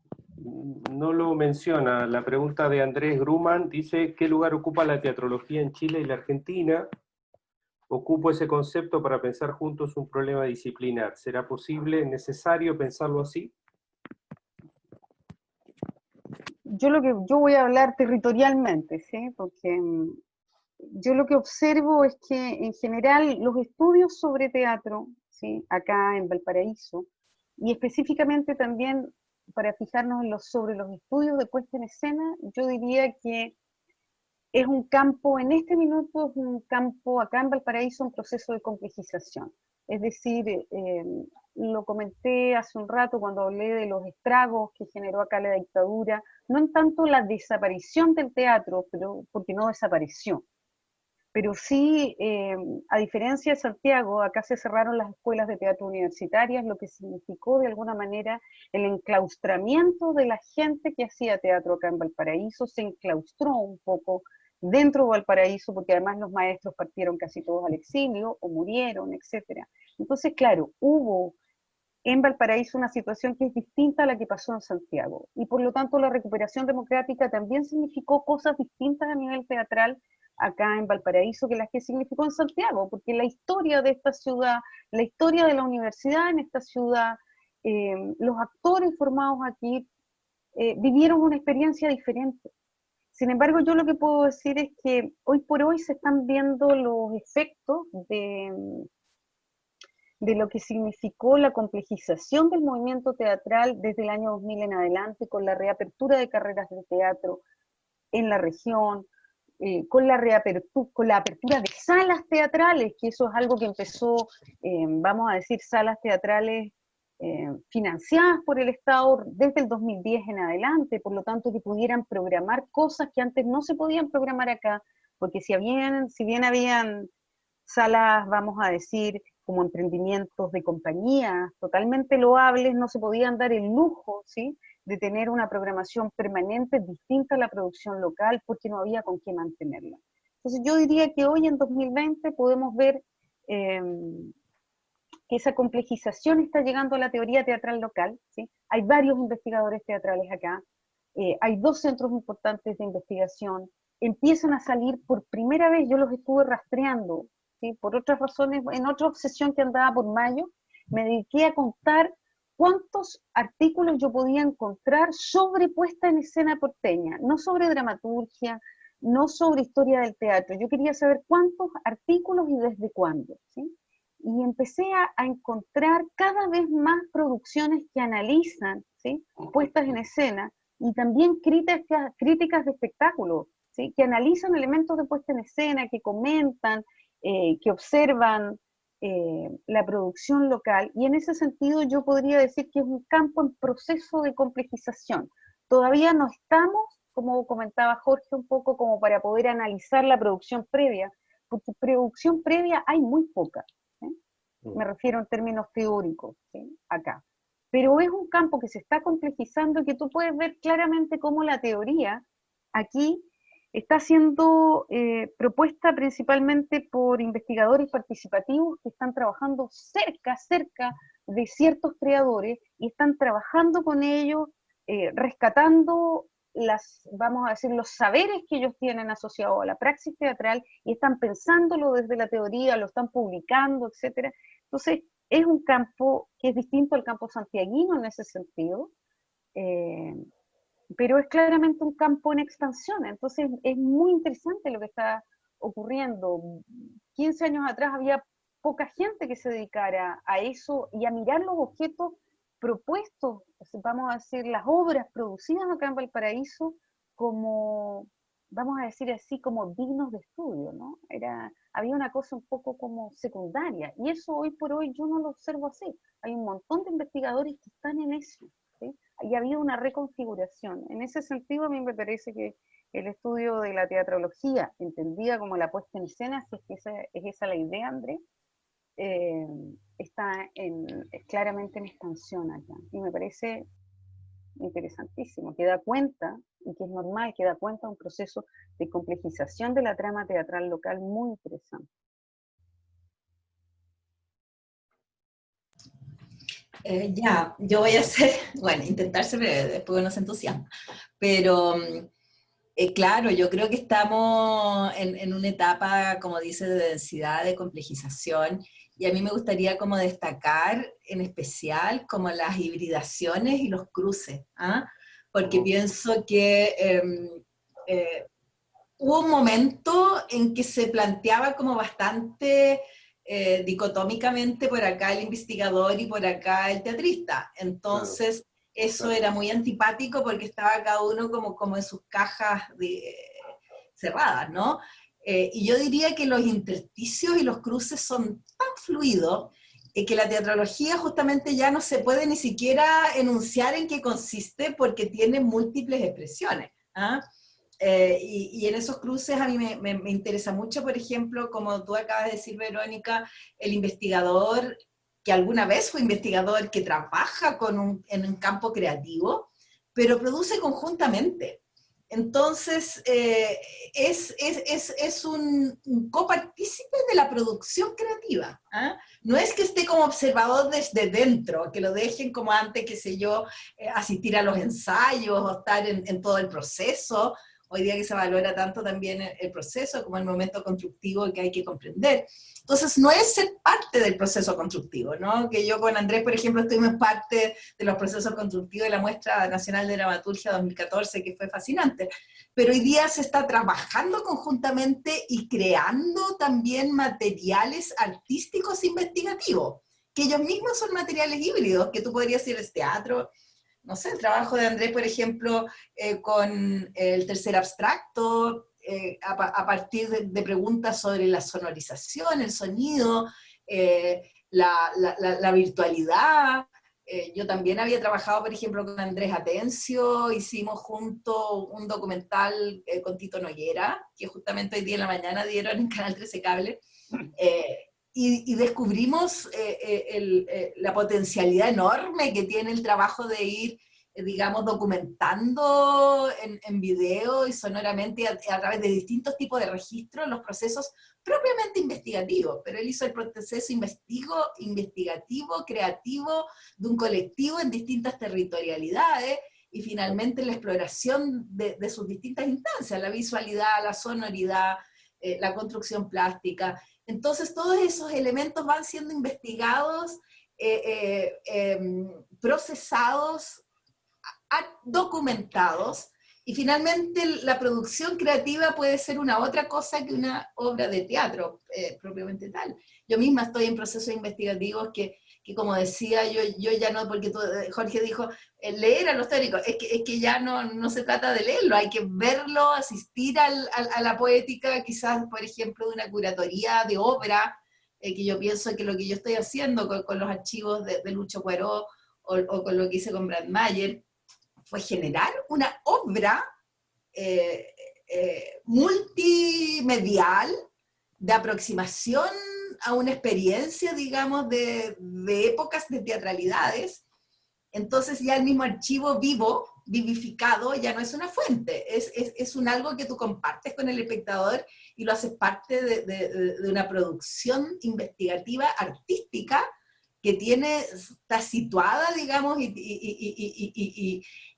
Speaker 2: No lo menciona. La pregunta de Andrés Gruman dice, ¿qué lugar ocupa la teatrología en Chile y la Argentina? Ocupo ese concepto para pensar juntos un problema disciplinar. ¿Será posible, necesario pensarlo así?
Speaker 3: Yo voy a hablar territorialmente, ¿sí? Porque yo lo que observo es que en general los estudios sobre teatro, ¿sí? Acá en Valparaíso, y específicamente también para fijarnos sobre los estudios de puesta en escena, yo diría que es un campo, en este minuto es un campo acá en Valparaíso, un proceso de complejización. Es decir, lo comenté hace un rato cuando hablé de los estragos que generó acá la dictadura, no en tanto la desaparición del teatro, pero porque no desapareció, pero sí, a diferencia de Santiago, acá se cerraron las escuelas de teatro universitarias, lo que significó de alguna manera el enclaustramiento de la gente que hacía teatro acá en Valparaíso, se enclaustró un poco dentro de Valparaíso, porque además los maestros partieron casi todos al exilio o murieron, etc. Entonces, claro, hubo en Valparaíso una situación que es distinta a la que pasó en Santiago, y por lo tanto la recuperación democrática también significó cosas distintas a nivel teatral acá en Valparaíso que las que significó en Santiago, porque la historia de esta ciudad, la historia de la universidad en esta ciudad, los actores formados aquí vivieron una experiencia diferente. Sin embargo, yo lo que puedo decir es que hoy por hoy se están viendo los efectos de lo que significó la complejización del movimiento teatral desde el año 2000 en adelante, con la reapertura de carreras de teatro en la región, con la apertura de salas teatrales, que eso es algo que empezó, vamos a decir, salas teatrales financiadas por el Estado desde el 2010 en adelante, por lo tanto que pudieran programar cosas que antes no se podían programar acá, porque si bien habían salas, vamos a decir, como emprendimientos de compañías totalmente loables, no se podían dar el lujo, ¿sí?, de tener una programación permanente distinta a la producción local porque no había con qué mantenerla. Entonces yo diría que hoy en 2020 podemos ver que esa complejización está llegando a la teoría teatral local, ¿sí? Hay varios investigadores teatrales acá, hay 2 centros importantes de investigación, empiezan a salir por primera vez, yo los estuve rastreando, ¿sí? Por otras razones, en otra obsesión que andaba por mayo, me dediqué a contar cuántos artículos yo podía encontrar sobre puesta en escena porteña, no sobre dramaturgia, no sobre historia del teatro, yo quería saber cuántos artículos y desde cuándo, ¿sí? Y empecé a encontrar cada vez más producciones que analizan, ¿sí?, puestas en escena, y también críticas de espectáculo, ¿sí?, que analizan elementos de puesta en escena, que comentan, que observan la producción local, y en ese sentido yo podría decir que es un campo en proceso de complejización. Todavía no estamos, como comentaba Jorge, un poco como para poder analizar la producción previa, porque producción previa hay muy poca. Me refiero en términos teóricos, ¿sí?, acá. Pero es un campo que se está complejizando y que tú puedes ver claramente cómo la teoría aquí está siendo propuesta principalmente por investigadores participativos que están trabajando cerca de ciertos creadores y están trabajando con ellos, rescatando vamos a decir, los saberes que ellos tienen asociados a la praxis teatral y están pensándolo desde la teoría, lo están publicando, etcétera. Entonces, es un campo que es distinto al campo santiaguino en ese sentido, pero es claramente un campo en expansión. Entonces, es muy interesante lo que está ocurriendo. 15 años atrás había poca gente que se dedicara a eso y a mirar los objetos propuestos, vamos a decir, las obras producidas acá en Valparaíso como, vamos a decir así, como dignos de estudio, ¿no? Había una cosa un poco como secundaria, y eso hoy por hoy yo no lo observo así. Hay un montón de investigadores que están en eso, ¿sí? Y ha habido una reconfiguración. En ese sentido, a mí me parece que el estudio de la teatrología, entendida como la puesta en escena, si es que es esa la idea, Andrés, está claramente en expansión acá. Y me parece interesantísimo, que da cuenta, y que es normal, que da cuenta de un proceso de complejización de la trama teatral local muy interesante.
Speaker 4: Ya, yo voy a hacer, bueno, intentar ser breve, después uno se entusiasma, pero claro, yo creo que estamos en una etapa, como dice, de densidad, de complejización, y a mí me gustaría como destacar en especial como las hibridaciones y los cruces, ¿ah? Porque pienso que hubo un momento en que se planteaba como bastante dicotómicamente por acá el investigador y por acá el teatrista. Entonces, claro, eso era muy antipático porque estaba cada uno como en sus cajas cerradas, ¿no? Y yo diría que los intersticios y los cruces son tan fluidos que la teatrología justamente ya no se puede ni siquiera enunciar en qué consiste porque tiene múltiples expresiones. ¿Ah? Y en esos cruces a mí me interesa mucho, por ejemplo, como tú acabas de decir, Verónica, el investigador que alguna vez fue investigador, que trabaja en un campo creativo, pero produce conjuntamente. Entonces, es un copartícipe de la producción creativa. ¿Ah? No es que esté como observador desde dentro, que lo dejen como antes, qué sé yo, asistir a los ensayos o estar en todo el proceso. Hoy día que se valora tanto también el proceso como el momento constructivo que hay que comprender. Entonces, no es ser parte del proceso constructivo, ¿no? Que yo con Andrés, por ejemplo, estuvimos parte de los procesos constructivos de la Muestra Nacional de Dramaturgia 2014, que fue fascinante. Pero hoy día se está trabajando conjuntamente y creando también materiales artísticos investigativos, que ellos mismos son materiales híbridos, que tú podrías ir al teatro. No sé, el trabajo de Andrés, por ejemplo, con el tercer abstracto, a partir de preguntas sobre la sonorización, el sonido, la virtualidad. Yo también había trabajado, por ejemplo, con Andrés Atencio, hicimos juntos un documental con Tito Noguera, que justamente hoy día en la mañana dieron en Canal 13 Cable, y descubrimos la potencialidad enorme que tiene el trabajo de ir, digamos, documentando en video y sonoramente a través de distintos tipos de registros los procesos propiamente investigativos, pero él hizo el proceso investigativo, creativo de un colectivo en distintas territorialidades y finalmente la exploración de sus distintas instancias, la visualidad, la sonoridad, la construcción plástica. Entonces todos esos elementos van siendo investigados, procesados, documentados, y finalmente la producción creativa puede ser una otra cosa que una obra de teatro propiamente tal. Yo misma estoy en procesos investigativos que como decía, yo ya no, porque Jorge dijo, leer a los teóricos, es que ya no se trata de leerlo, hay que verlo, asistir a la poética, quizás, por ejemplo, de una curatoría de obra, que yo pienso que lo que yo estoy haciendo con los archivos de Lucho Cuaró, o con lo que hice con Brad Mayer, fue generar una obra multimedial de aproximación a una experiencia, digamos, de épocas de teatralidades. Entonces ya el mismo archivo vivo, vivificado, ya no es una fuente, es un algo que tú compartes con el espectador y lo haces parte de una producción investigativa artística que está situada, digamos,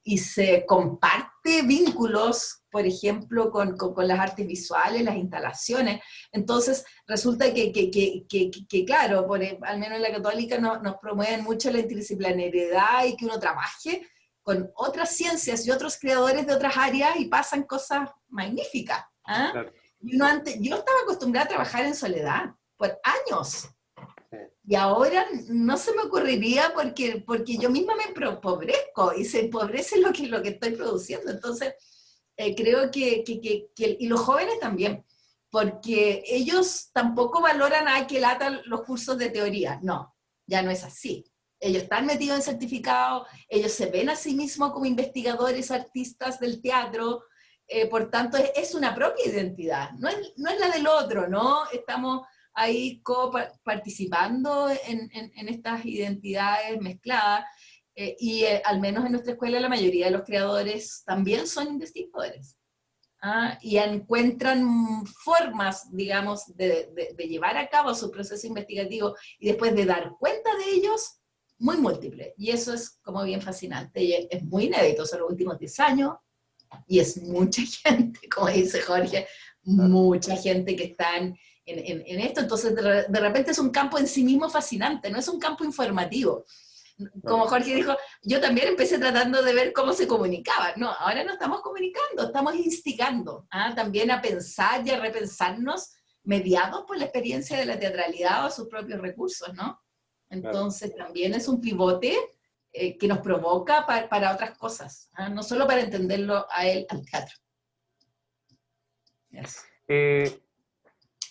Speaker 4: y se comparte vínculos, por ejemplo, con las artes visuales, las instalaciones. Entonces, resulta que claro, al menos en la Católica nos promueven mucho la interdisciplinariedad y que uno trabaje con otras ciencias y otros creadores de otras áreas y pasan cosas magníficas. ¿Ah? Claro. Yo estaba acostumbrada a trabajar en soledad por años. Y ahora no se me ocurriría porque yo misma me empobrezco y se empobrece lo que estoy produciendo. Entonces, creo y los jóvenes también, porque ellos tampoco valoran que latan los cursos de teoría. No, ya no es así. Ellos están metidos en certificados, ellos se ven a sí mismos como investigadores, artistas del teatro, por tanto es una propia identidad, no es la del otro, ¿no? Estamos ahí participando en estas identidades mezcladas, al menos en nuestra escuela la mayoría de los creadores también son investigadores. Y encuentran formas, digamos, de llevar a cabo su proceso investigativo y después de dar cuenta de ellos, muy múltiples. Y eso es como bien fascinante, y es muy inédito, son los últimos 10 años, y es mucha gente, como dice Jorge, mucha gente que está en esto. Entonces de repente es un campo en sí mismo fascinante, no es un campo informativo. Como Jorge dijo, yo también empecé tratando de ver cómo se comunicaba. No, ahora no estamos comunicando, estamos instigando también a pensar y a repensarnos, mediados por la experiencia de la teatralidad o sus propios recursos, ¿no? Entonces también es un pivote que nos provoca para otras cosas, no solo para entenderlo a él, al teatro.
Speaker 2: Yes.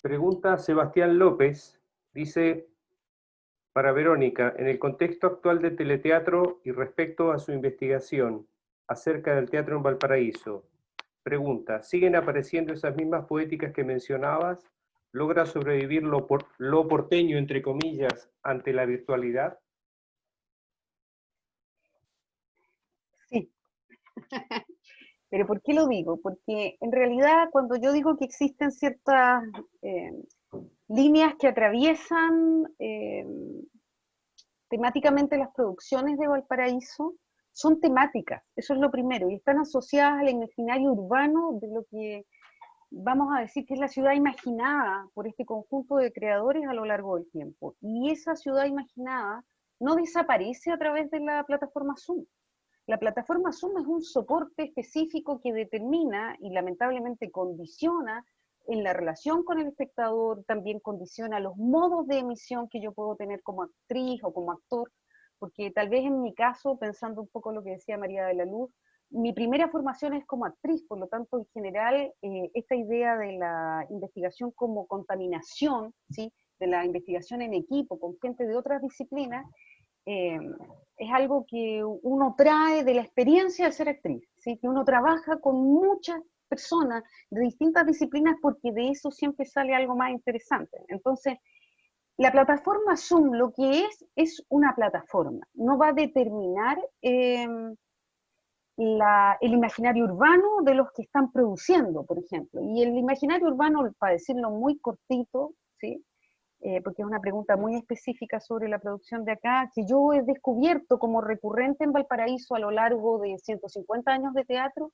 Speaker 2: Pregunta Sebastián López, dice... Para Verónica, en el contexto actual de teleteatro y respecto a su investigación acerca del teatro en Valparaíso, pregunta, ¿siguen apareciendo esas mismas poéticas que mencionabas? ¿Logra sobrevivir lo porteño, entre comillas, ante la virtualidad?
Speaker 3: Sí. ¿Pero por qué lo digo? Porque en realidad cuando yo digo que existen ciertas líneas que atraviesan temáticamente las producciones de Valparaíso, son temáticas, eso es lo primero, y están asociadas al imaginario urbano de lo que vamos a decir que es la ciudad imaginada por este conjunto de creadores a lo largo del tiempo. Y esa ciudad imaginada no desaparece a través de la plataforma Zoom. La plataforma Zoom es un soporte específico que determina y lamentablemente condiciona en la relación con el espectador, también condiciona los modos de emisión que yo puedo tener como actriz o como actor, porque tal vez en mi caso, pensando un poco lo que decía María de la Luz, mi primera formación es como actriz, por lo tanto, en general, esta idea de la investigación como contaminación, ¿sí? De la investigación en equipo, con gente de otras disciplinas, es algo que uno trae de la experiencia de ser actriz, ¿sí? Que uno trabaja con muchas personas de distintas disciplinas porque de eso siempre sale algo más interesante. Entonces, la plataforma Zoom lo que es una plataforma, no va a determinar el imaginario urbano de los que están produciendo, por ejemplo. Y el imaginario urbano, para decirlo muy cortito, ¿sí? Porque es una pregunta muy específica sobre la producción de acá, que yo he descubierto como recurrente en Valparaíso a lo largo de 150 años de teatro,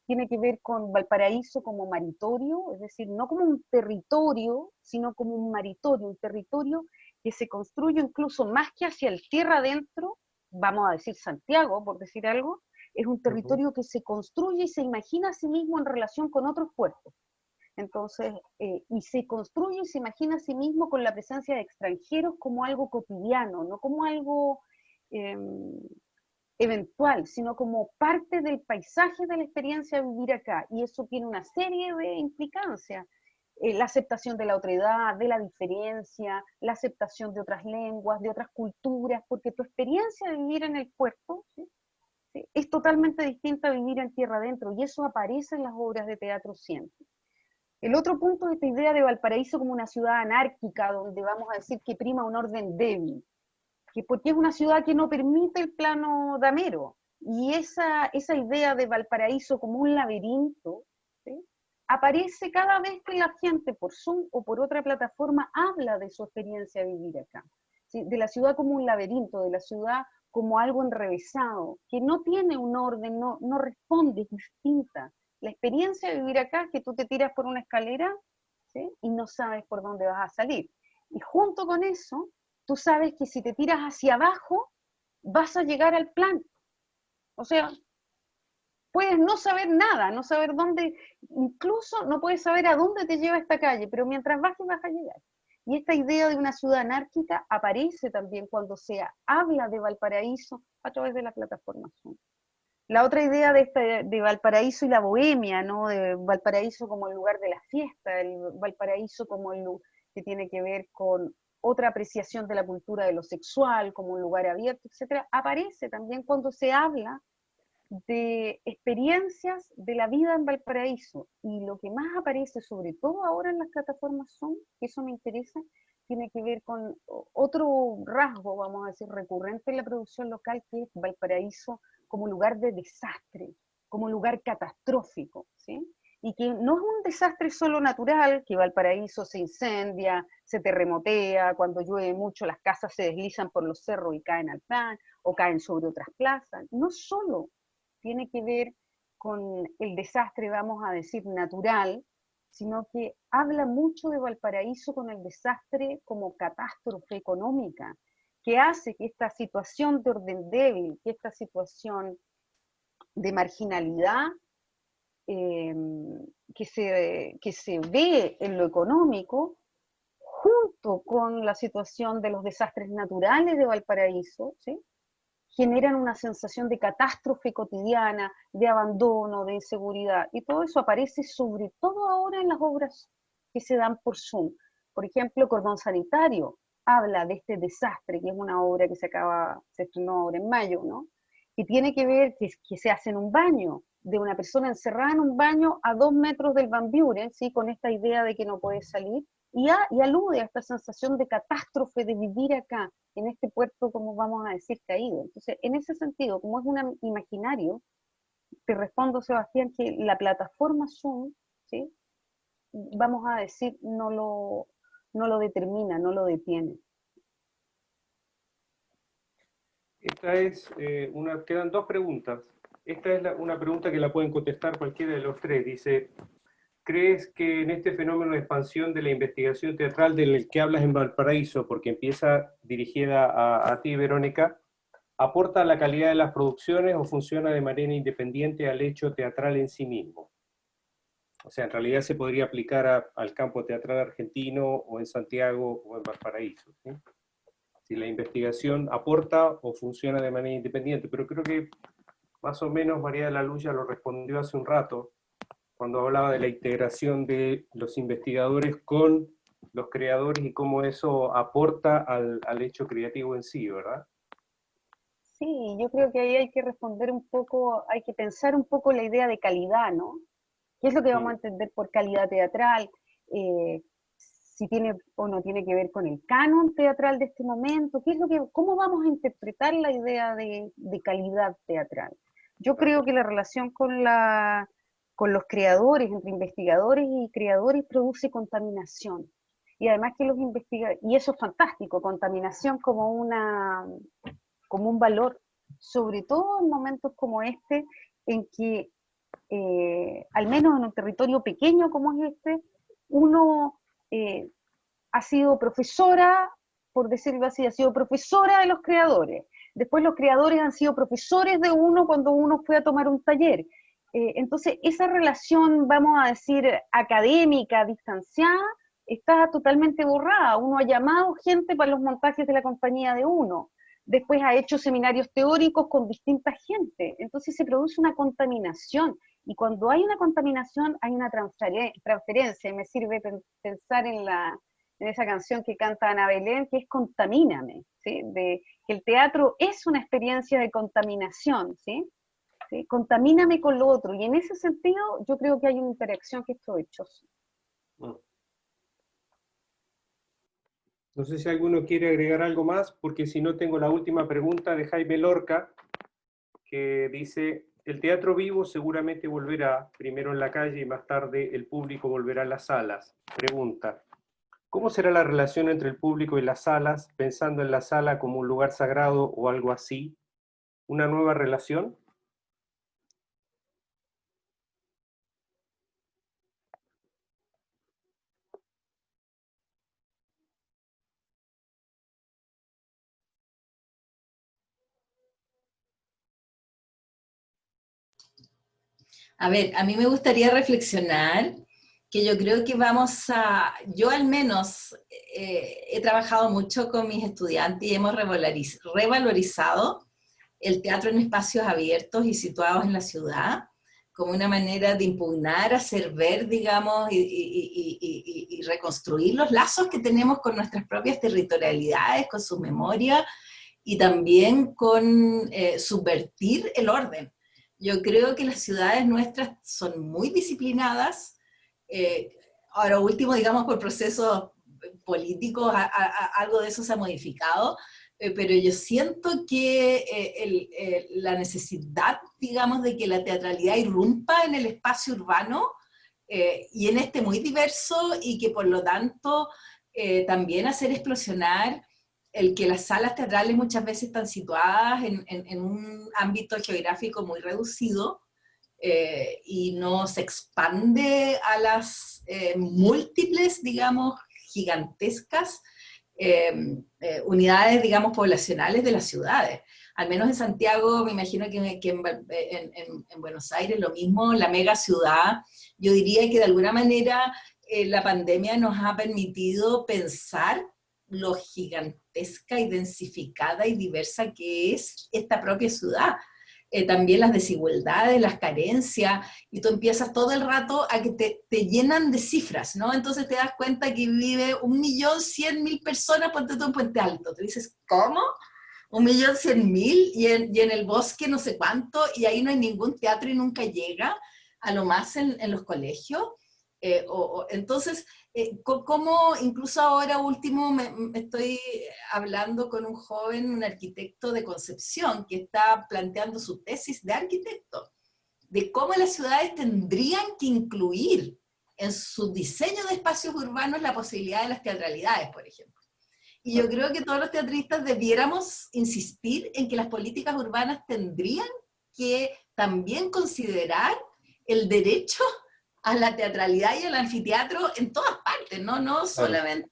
Speaker 3: tiene que ver con Valparaíso como maritorio, es decir, no como un territorio, sino como un maritorio, un territorio que se construye incluso más que hacia el tierra adentro, vamos a decir Santiago, por decir algo, es un territorio que se construye y se imagina a sí mismo en relación con otros puertos. Entonces, y se construye y se imagina a sí mismo con la presencia de extranjeros como algo cotidiano, no como algo eventual, sino como parte del paisaje de la experiencia de vivir acá. Y eso tiene una serie de implicancias. La aceptación de la otredad, de la diferencia, la aceptación de otras lenguas, de otras culturas, porque tu experiencia de vivir en el puerto, ¿sí? ¿Sí? Es totalmente distinta a vivir en tierra adentro, y eso aparece en las obras de teatro siempre. El otro punto es esta idea de Valparaíso como una ciudad anárquica, donde vamos a decir que prima un orden débil, que porque es una ciudad que no permite el plano damero, y esa idea de Valparaíso como un laberinto, ¿sí? Aparece cada vez que la gente por Zoom o por otra plataforma habla de su experiencia de vivir acá, ¿sí? De la ciudad como un laberinto, de la ciudad como algo enrevesado, que no tiene un orden, no responde, es distinta. La experiencia de vivir acá es que tú te tiras por una escalera, ¿sí? Y no sabes por dónde vas a salir. Y junto con eso, tú sabes que si te tiras hacia abajo, vas a llegar al plan. O sea, puedes no saber nada, no saber dónde, incluso no puedes saber a dónde te lleva esta calle, pero mientras bajes vas a llegar. Y esta idea de una ciudad anárquica aparece también cuando se habla de Valparaíso a través de la plataforma Zoom. La otra idea de Valparaíso y la bohemia, ¿no? De Valparaíso como el lugar de la fiesta, el Valparaíso como el lugar que tiene que ver con otra apreciación de la cultura de lo sexual, como un lugar abierto, etcétera, aparece también cuando se habla de experiencias de la vida en Valparaíso. Y lo que más aparece, sobre todo ahora en las plataformas Zoom, que eso me interesa, tiene que ver con otro rasgo, vamos a decir, recurrente en la producción local, que es Valparaíso como lugar de desastre, como lugar catastrófico, ¿sí? Y que no es un desastre solo natural, que Valparaíso se incendia, se terremotea, cuando llueve mucho las casas se deslizan por los cerros y caen al plan, o caen sobre otras plazas. No solo tiene que ver con el desastre, vamos a decir, natural, sino que habla mucho de Valparaíso con el desastre como catástrofe económica, que hace que esta situación de orden débil, que esta situación de marginalidad que se ve en lo económico, junto con la situación de los desastres naturales de Valparaíso, ¿sí?, generan una sensación de catástrofe cotidiana, de abandono, de inseguridad, y todo eso aparece sobre todo ahora en las obras que se dan por Zoom. Por ejemplo, Cordón Sanitario habla de este desastre, que es una obra que se estrenó ahora en mayo, ¿no?, que tiene que ver que se hace en un baño, de una persona encerrada en un baño a 2 metros del Van Buren, ¿sí?, con esta idea de que no puede salir, y alude a esta sensación de catástrofe de vivir acá, en este puerto, como vamos a decir, caído. Entonces, en ese sentido, como es un imaginario, te respondo, Sebastián, que la plataforma Zoom, ¿sí?, vamos a decir, no lo determina, no lo detiene.
Speaker 2: Esta es quedan dos preguntas. Esta es una pregunta que la pueden contestar cualquiera de los tres. Dice, ¿crees que en este fenómeno de expansión de la investigación teatral del que hablas en Valparaíso, porque empieza dirigida a ti, Verónica, aporta a la calidad de las producciones o funciona de manera independiente al hecho teatral en sí mismo? O sea, en realidad se podría aplicar al campo teatral argentino o en Santiago o en Valparaíso, ¿sí? Si la investigación aporta o funciona de manera independiente, pero creo que más o menos María de la Luz ya lo respondió hace un rato, cuando hablaba de la integración de los investigadores con los creadores y cómo eso aporta al hecho creativo en sí, ¿verdad?
Speaker 3: Sí, yo creo que ahí hay que responder un poco, hay que pensar un poco la idea de calidad, ¿no? ¿Qué es lo que vamos a entender por calidad teatral? Si tiene o no tiene que ver con el canon teatral de este momento, ¿cómo vamos a interpretar la idea de calidad teatral? Yo creo que la relación con los creadores, entre investigadores y creadores, produce contaminación. Y además que los investigadores, y eso es fantástico, contaminación como un valor, sobre todo en momentos como este, en que, al menos en un territorio pequeño como es este, uno ha sido profesora, por decirlo así, ha sido profesora de los creadores. Después los creadores han sido profesores de uno cuando uno fue a tomar un taller. Entonces, esa relación, vamos a decir, académica, distanciada, está totalmente borrada. Uno ha llamado gente para los montajes de la compañía de uno. Después ha hecho seminarios teóricos con distinta gente. Entonces se produce una contaminación. Y cuando hay una contaminación, hay una transferencia. Y me sirve pensar en esa canción que canta Ana Belén, que es Contamíname, ¿sí? De que el teatro es una experiencia de contaminación, ¿sí? ¿Sí? Contamíname con lo otro. Y en ese sentido, yo creo que hay una interacción que es provechosa.
Speaker 2: No sé si alguno quiere agregar algo más, porque si no tengo la última pregunta de Jaime Lorca, que dice, el teatro vivo seguramente volverá, primero en la calle y más tarde el público volverá a las salas. Pregunta, ¿cómo será la relación entre el público y las salas, pensando en la sala como un lugar sagrado o algo así? ¿Una nueva relación?
Speaker 4: A ver, a mí me gustaría reflexionar que yo creo que yo al menos he trabajado mucho con mis estudiantes y hemos revalorizado el teatro en espacios abiertos y situados en la ciudad, como una manera de impugnar, hacer ver, digamos, y reconstruir los lazos que tenemos con nuestras propias territorialidades, con su memoria, y también con subvertir el orden. Yo creo que las ciudades nuestras son muy disciplinadas. Ahora último, digamos, por procesos políticos, algo de eso se ha modificado, pero yo siento que la necesidad, digamos, de que la teatralidad irrumpa en el espacio urbano, y en este muy diverso, y que por lo tanto también hacer explosionar el que las salas teatrales muchas veces están situadas en un ámbito geográfico muy reducido, y no se expande a las múltiples, digamos, gigantescas unidades, digamos, poblacionales de las ciudades. Al menos en Santiago, me imagino que en Buenos Aires lo mismo, la mega ciudad. Yo diría que de alguna manera la pandemia nos ha permitido pensar lo gigantesca y densificada y diversa que es esta propia ciudad. También las desigualdades, las carencias, y tú empiezas todo el rato a que te llenan de cifras, ¿no? Entonces te das cuenta que vive 1.100.000 personas, ponte tú en Puente Alto. Te dices, ¿cómo? 1.100.000, y en el bosque no sé cuánto, y ahí no hay ningún teatro y nunca llega, a lo más en los colegios. Entonces, como incluso ahora último me estoy hablando con un joven, un arquitecto de Concepción, que está planteando su tesis de arquitecto, de cómo las ciudades tendrían que incluir en su diseño de espacios urbanos la posibilidad de las teatralidades, por ejemplo. Y yo creo que todos los teatristas debiéramos insistir en que las políticas urbanas tendrían que también considerar el derecho a la teatralidad y al anfiteatro en todas partes, no solamente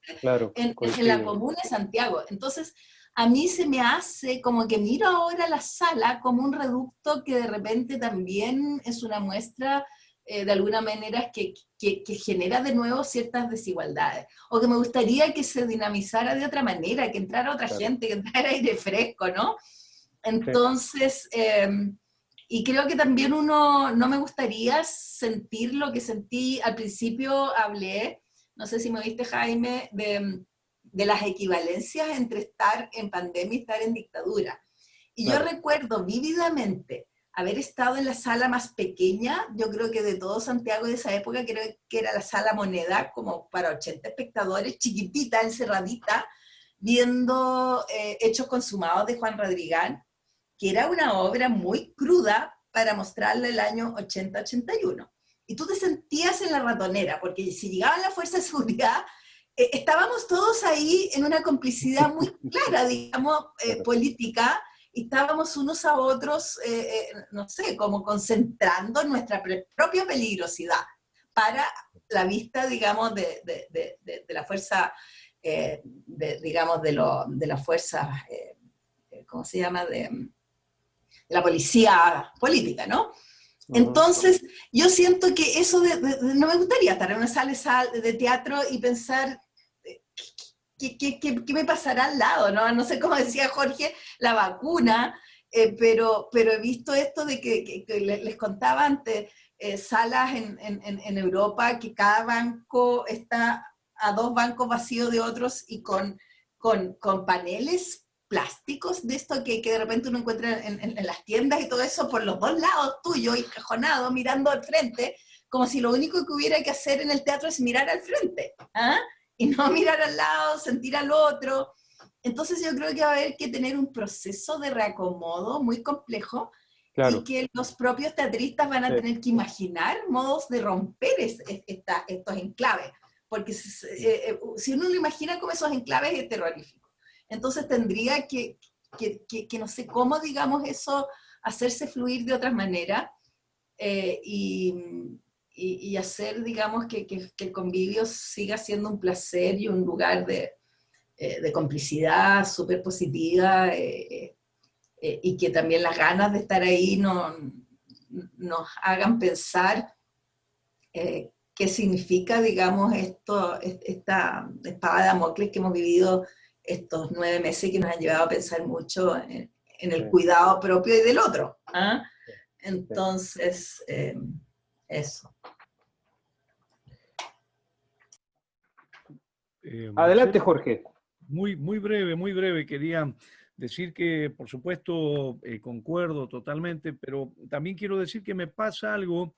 Speaker 4: en la comuna de Santiago. Entonces, a mí se me hace como que miro ahora la sala como un reducto que de repente también es una muestra, de alguna manera, que genera de nuevo ciertas desigualdades. O que me gustaría que se dinamizara de otra manera, que entrara otra gente, que entrara aire fresco, ¿no? Entonces... y creo que también no me gustaría sentir lo que sentí al principio. Hablé, no sé si me viste, Jaime, de las equivalencias entre estar en pandemia y estar en dictadura. Y yo recuerdo vívidamente haber estado en la sala más pequeña, yo creo que de todo Santiago de esa época, creo que era la Sala Moneda, como para 80 espectadores, chiquitita, encerradita, viendo Hechos Consumados de Juan Rodrigán, que era una obra muy cruda para mostrarla el año 80-81. Y tú te sentías en la ratonera, porque si llegaban las fuerzas de seguridad, estábamos todos ahí en una complicidad muy clara, digamos, política, y estábamos unos a otros, no sé, como concentrando nuestra propia peligrosidad para la vista, digamos, de la fuerza, digamos, de la fuerza, ¿cómo se llama?, de la policía política, ¿no? Entonces, yo siento que eso no me gustaría estar en una sala de teatro y pensar ¿qué me pasará al lado? No sé cómo decía Jorge, la vacuna, pero he visto esto de que les contaba antes, salas en Europa, que cada banco está a 2 bancos vacíos de otros, y con paneles plásticos de esto que de repente uno encuentra en las tiendas y todo eso, por los 2 lados tuyo, encajonado, mirando al frente, como si lo único que hubiera que hacer en el teatro es mirar al frente, ¿ah? Y no mirar al lado, sentir al otro. Entonces yo creo que va a haber que tener un proceso de reacomodo muy complejo, y que los propios teatristas van a tener que imaginar modos de romper estos enclaves, porque si uno lo imagina como esos enclaves es terrorífico. Entonces tendría que no sé cómo, digamos, eso, hacerse fluir de otras maneras, y hacer, digamos, que el convivio siga siendo un placer y un lugar de complicidad súper positiva, y que también las ganas de estar ahí nos hagan pensar qué significa, digamos, esta espada de Damocles que hemos vivido estos 9 meses, que nos han llevado a pensar mucho en el cuidado propio y del otro, ¿ah? Entonces, eso.
Speaker 2: Adelante, Jorge.
Speaker 5: Muy breve, muy breve. Quería decir que, por supuesto, concuerdo totalmente, pero también quiero decir que me pasa algo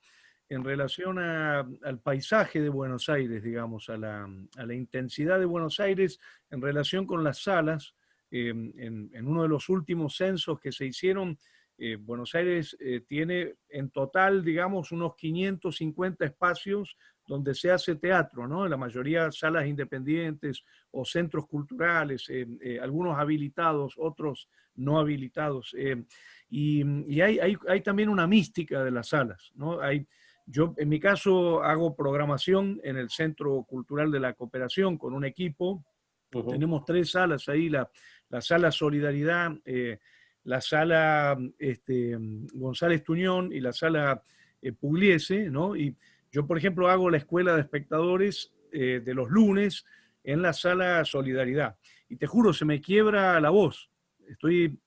Speaker 5: en relación al paisaje de Buenos Aires, digamos, a la intensidad de Buenos Aires en relación con las salas. En uno de los últimos censos que se hicieron, Buenos Aires tiene en total, digamos, unos 550 espacios donde se hace teatro, ¿no? La mayoría salas independientes o centros culturales, algunos habilitados, otros no habilitados. Y hay también una mística de las salas, ¿no? Yo, en mi caso, hago programación en el Centro Cultural de la Cooperación con un equipo. Tenemos 3 salas ahí, la sala Solidaridad, la sala González Tuñón y la sala Pugliese, ¿no? Y yo, por ejemplo, hago la escuela de espectadores de los lunes en la sala Solidaridad. Y te juro, se me quiebra la voz. Estoy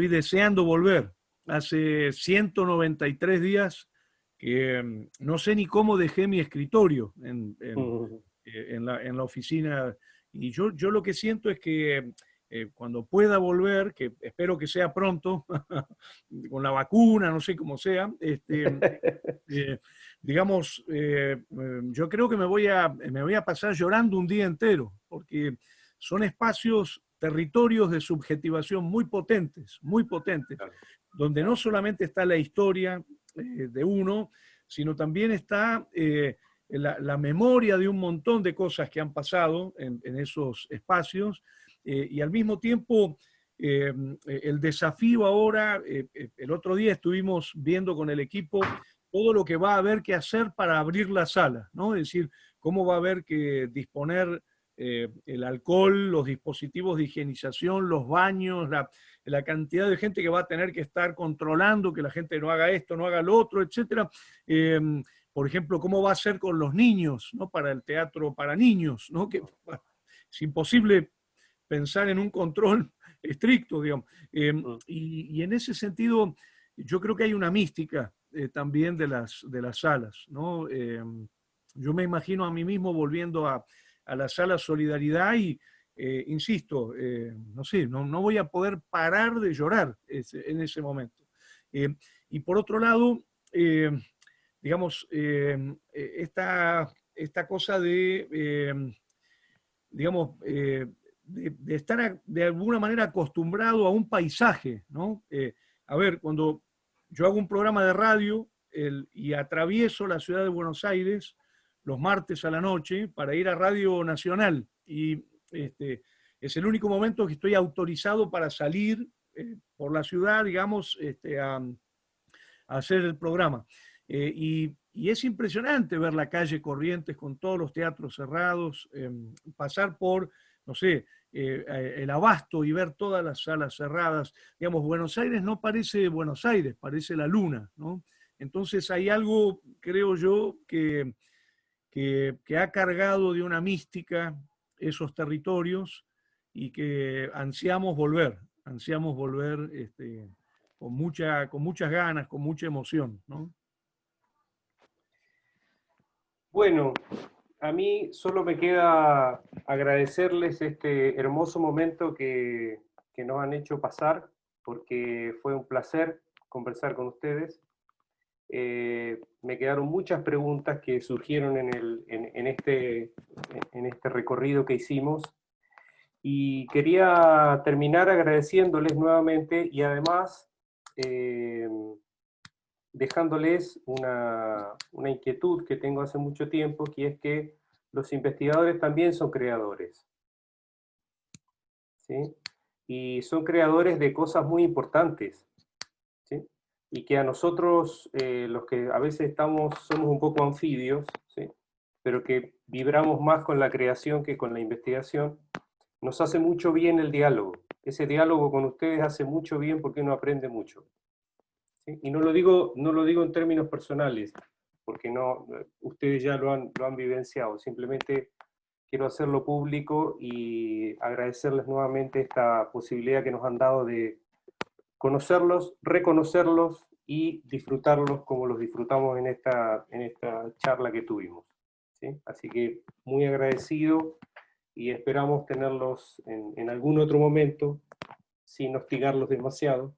Speaker 5: deseando volver. Hace 193 días que no sé ni cómo dejé mi escritorio en la oficina. Y yo lo que siento es que cuando pueda volver, que espero que sea pronto, con la vacuna, no sé cómo sea, digamos, yo creo que me voy a pasar llorando un día entero, porque son espacios, territorios de subjetivación muy potentes, donde no solamente está la historia de uno, sino también está la memoria de un montón de cosas que han pasado en esos espacios, y al mismo tiempo el desafío ahora, el otro día estuvimos viendo con el equipo todo lo que va a haber que hacer para abrir la sala, ¿no? Es decir, cómo va a haber que disponer el alcohol, los dispositivos de higienización, los baños, la cantidad de gente que va a tener que estar controlando que la gente no haga esto, no haga lo otro, etc. Por ejemplo, cómo va a ser con los niños, ¿no? Para el teatro para niños, ¿no? Que bueno, es imposible pensar en un control estricto, digamos. Y en ese sentido, yo creo que hay una mística también de las salas, ¿no? Yo me imagino a mí mismo volviendo a la sala Solidaridad y, insisto, no sé, no voy a poder parar de llorar en ese momento. Y por otro lado, digamos, esta cosa de, digamos, de estar de alguna manera acostumbrado a un paisaje, ¿no? A ver, cuando yo hago un programa de radio y atravieso la ciudad de Buenos Aires los martes a la noche para ir a Radio Nacional, y es el único momento que estoy autorizado para salir por la ciudad, digamos, a hacer el programa. Y es impresionante ver la calle Corrientes con todos los teatros cerrados, pasar por, no sé, el Abasto y ver todas las salas cerradas. Digamos, Buenos Aires no parece Buenos Aires, parece la luna, ¿no? Entonces hay algo, creo yo, que ha cargado de una mística esos territorios y que ansiamos volver con muchas ganas, con mucha emoción, ¿no?
Speaker 2: Bueno, a mí solo me queda agradecerles este hermoso momento que nos han hecho pasar, porque fue un placer conversar con ustedes. Me quedaron muchas preguntas que surgieron en este recorrido que hicimos, y quería terminar agradeciéndoles nuevamente y además dejándoles una inquietud que tengo hace mucho tiempo, que es que los investigadores también son creadores, ¿sí? Y son creadores de cosas muy importantes, ¿sí? Y que a nosotros, los que a veces somos un poco anfibios, ¿sí? Pero que vibramos más con la creación que con la investigación, nos hace mucho bien el diálogo. Ese diálogo con ustedes hace mucho bien porque uno aprende mucho. ¿Sí? Y no lo digo en términos personales, porque ustedes ya lo han vivenciado. Simplemente quiero hacerlo público y agradecerles nuevamente esta posibilidad que nos han dado de conocerlos, reconocerlos y disfrutarlos como los disfrutamos en esta charla que tuvimos, ¿sí? Así que muy agradecido y esperamos tenerlos en algún otro momento sin hostigarlos demasiado,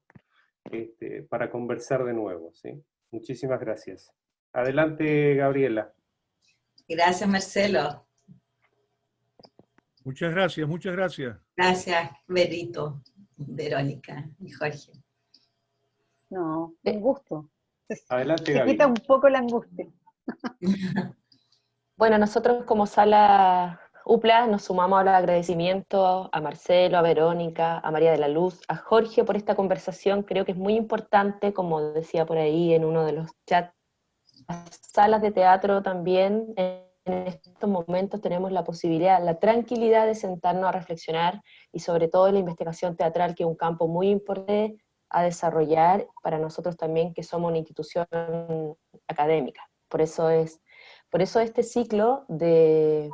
Speaker 2: para conversar de nuevo, ¿sí? Muchísimas gracias. Adelante, Gabriela.
Speaker 6: Gracias, Marcelo.
Speaker 5: Muchas gracias, muchas gracias.
Speaker 6: Gracias, Berito, Verónica y Jorge.
Speaker 3: No, un gusto.
Speaker 2: Adelante,
Speaker 3: Se
Speaker 2: Gaby.
Speaker 3: quita un poco la angustia.
Speaker 1: Bueno, nosotros como Sala UPLA nos sumamos al agradecimiento a Marcelo, a Verónica, a María de la Luz, a Jorge por esta conversación. Creo que es muy importante, como decía por ahí en uno de los chats, las salas de teatro también. En estos momentos tenemos la posibilidad, la tranquilidad de sentarnos a reflexionar, y sobre todo la investigación teatral, que es un campo muy importante a desarrollar para nosotros también, que somos una institución académica. Por eso este ciclo que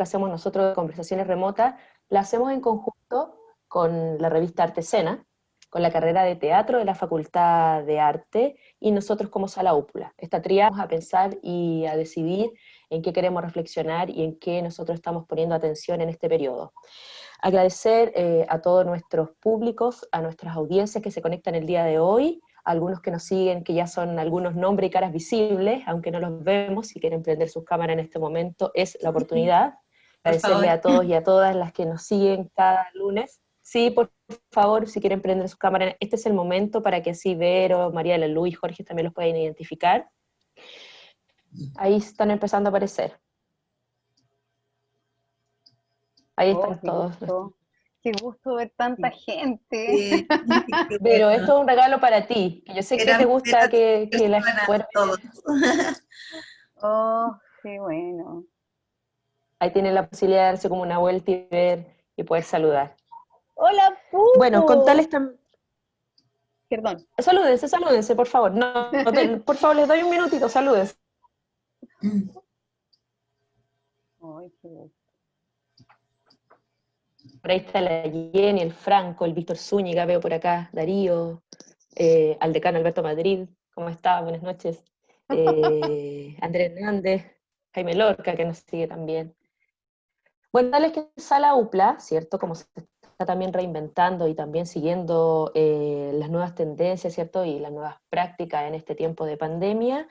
Speaker 1: hacemos nosotros de conversaciones remotas, la hacemos en conjunto con la revista Artesena, con la carrera de teatro de la Facultad de Arte, y nosotros como Sala UPLA. Esta tríada vamos a pensar y a decidir en qué queremos reflexionar y en qué nosotros estamos poniendo atención en este periodo. Agradecer a todos nuestros públicos, a nuestras audiencias que se conectan el día de hoy, a algunos que nos siguen, que ya son algunos nombres y caras visibles, aunque no los vemos. Si quieren prender sus cámaras en este momento, es la oportunidad. Agradecerle a todos y a todas las que nos siguen cada lunes. Sí, por favor, si quieren prender sus cámaras, este es el momento para que así Vero, María de la Luz y Jorge también los puedan identificar. Ahí están empezando a aparecer. Ahí están todos.
Speaker 3: Qué gusto ver tanta gente.
Speaker 6: Sí,
Speaker 1: Pero esto es un regalo para ti, que yo sé que te gusta que las fueras.
Speaker 6: todos.
Speaker 3: Oh, qué bueno.
Speaker 1: Ahí tienen la posibilidad de darse como una vuelta y ver y poder saludar.
Speaker 3: ¡Hola, Pupo!
Speaker 1: Bueno, contarles también.
Speaker 3: Perdón.
Speaker 1: Salúdense, por favor. Por favor, les doy un minutito, salúdense.
Speaker 3: Ay, qué gusto.
Speaker 1: Por ahí está la Jenny, el Franco, el Víctor Zúñiga, veo por acá, Darío, al decano Alberto Madrid, ¿cómo está? Buenas noches. Andrés Hernández, Jaime Lorca, que nos sigue también. Bueno, tal es que Sala UPLA, ¿cierto? Como se está también reinventando y también siguiendo las nuevas tendencias, ¿cierto? Y las nuevas prácticas en este tiempo de pandemia,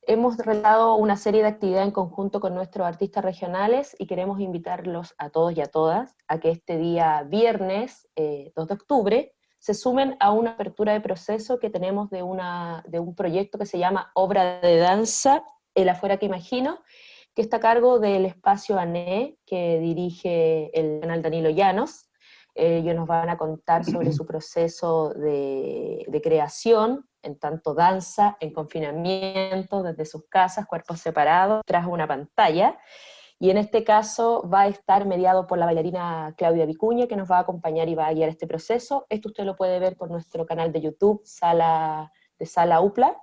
Speaker 1: hemos realizado una serie de actividades en conjunto con nuestros artistas regionales, y queremos invitarlos a todos y a todas a que este día viernes 2 de octubre se sumen a una apertura de proceso que tenemos de un proyecto que se llama Obra de Danza, El Afuera que Imagino, que está a cargo del espacio ANE, que dirige el canal Danilo Llanos. Ellos nos van a contar sobre su proceso de creación, en tanto danza, en confinamiento, desde sus casas, cuerpos separados, tras una pantalla. Y en este caso va a estar mediado por la bailarina Claudia Vicuña, que nos va a acompañar y va a guiar este proceso. Esto usted lo puede ver por nuestro canal de YouTube, Sala UPLA,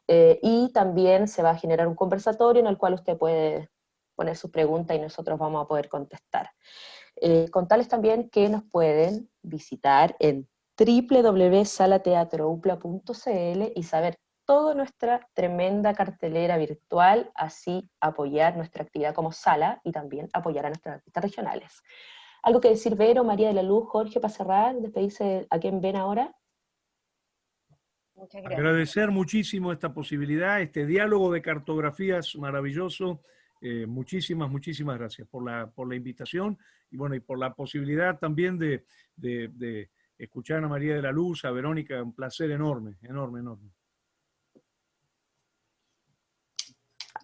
Speaker 1: y también se va a generar un conversatorio en el cual usted puede poner su pregunta y nosotros vamos a poder contestar. Contarles también que nos pueden visitar en www.salateatroupla.cl y saber toda nuestra tremenda cartelera virtual, así apoyar nuestra actividad como sala y también apoyar a nuestros artistas regionales. ¿Algo que decir, Vero, María de la Luz, Jorge, para cerrar, despedirse a quien ven ahora?
Speaker 3: Muchas gracias.
Speaker 5: Agradecer muchísimo esta posibilidad, este diálogo de cartografías maravilloso. Muchísimas gracias por la invitación y bueno, y por la posibilidad también de escuchar a María de la Luz, a Verónica, un placer enorme.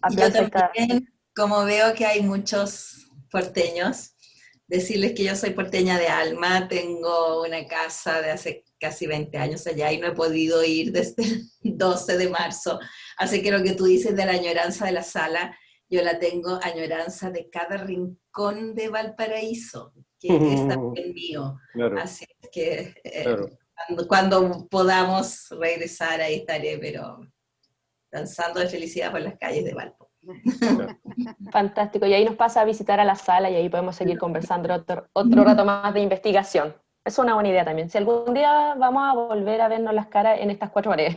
Speaker 6: Y yo también, como veo que hay muchos porteños, decirles que yo soy porteña de alma, tengo una casa de hace casi 20 años allá y no he podido ir desde el 12 de marzo. Así que lo que tú dices de la añoranza de la sala, yo la tengo añoranza de cada rincón de Valparaíso, que es también mío. Claro. Así que claro. Cuando podamos regresar ahí estaré, pero danzando de felicidad por las calles de Valpo.
Speaker 1: Fantástico, y ahí nos pasa a visitar a la sala y ahí podemos seguir conversando otro rato más de investigación. Es una buena idea también. Si algún día vamos a volver a vernos las caras en estas 4 paredes.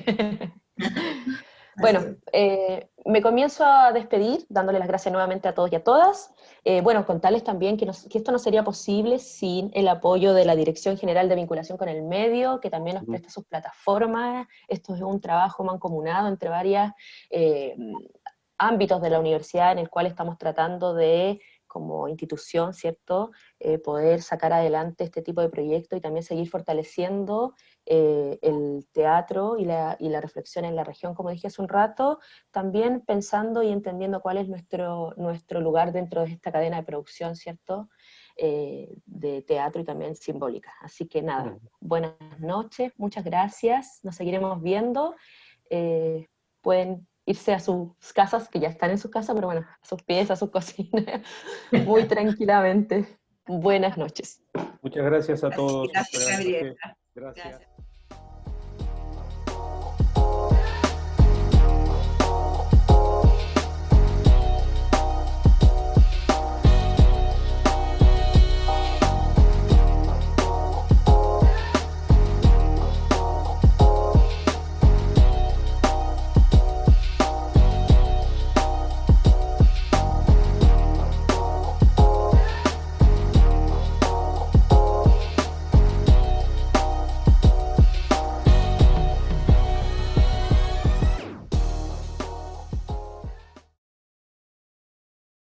Speaker 1: Bueno, me comienzo a despedir, dándole las gracias nuevamente a todos y a todas. Bueno, contarles también que esto no sería posible sin el apoyo de la Dirección General de Vinculación con el Medio, que también nos presta sus plataformas. Esto es un trabajo mancomunado entre varios ámbitos de la universidad en el cual estamos tratando de, como institución, ¿cierto?, poder sacar adelante este tipo de proyectos y también seguir fortaleciendo el teatro y la reflexión en la región, como dije hace un rato, también pensando y entendiendo cuál es nuestro lugar dentro de esta cadena de producción, ¿cierto?, de teatro y también simbólica. Así que nada, buenas noches, muchas gracias, nos seguiremos viendo. Pueden irse a sus casas, que ya están en sus casas, pero bueno, a sus pies, a sus cocinas, muy tranquilamente. Buenas noches.
Speaker 2: Muchas gracias a todos.
Speaker 6: Gracias, Gabriela.
Speaker 2: Gracias.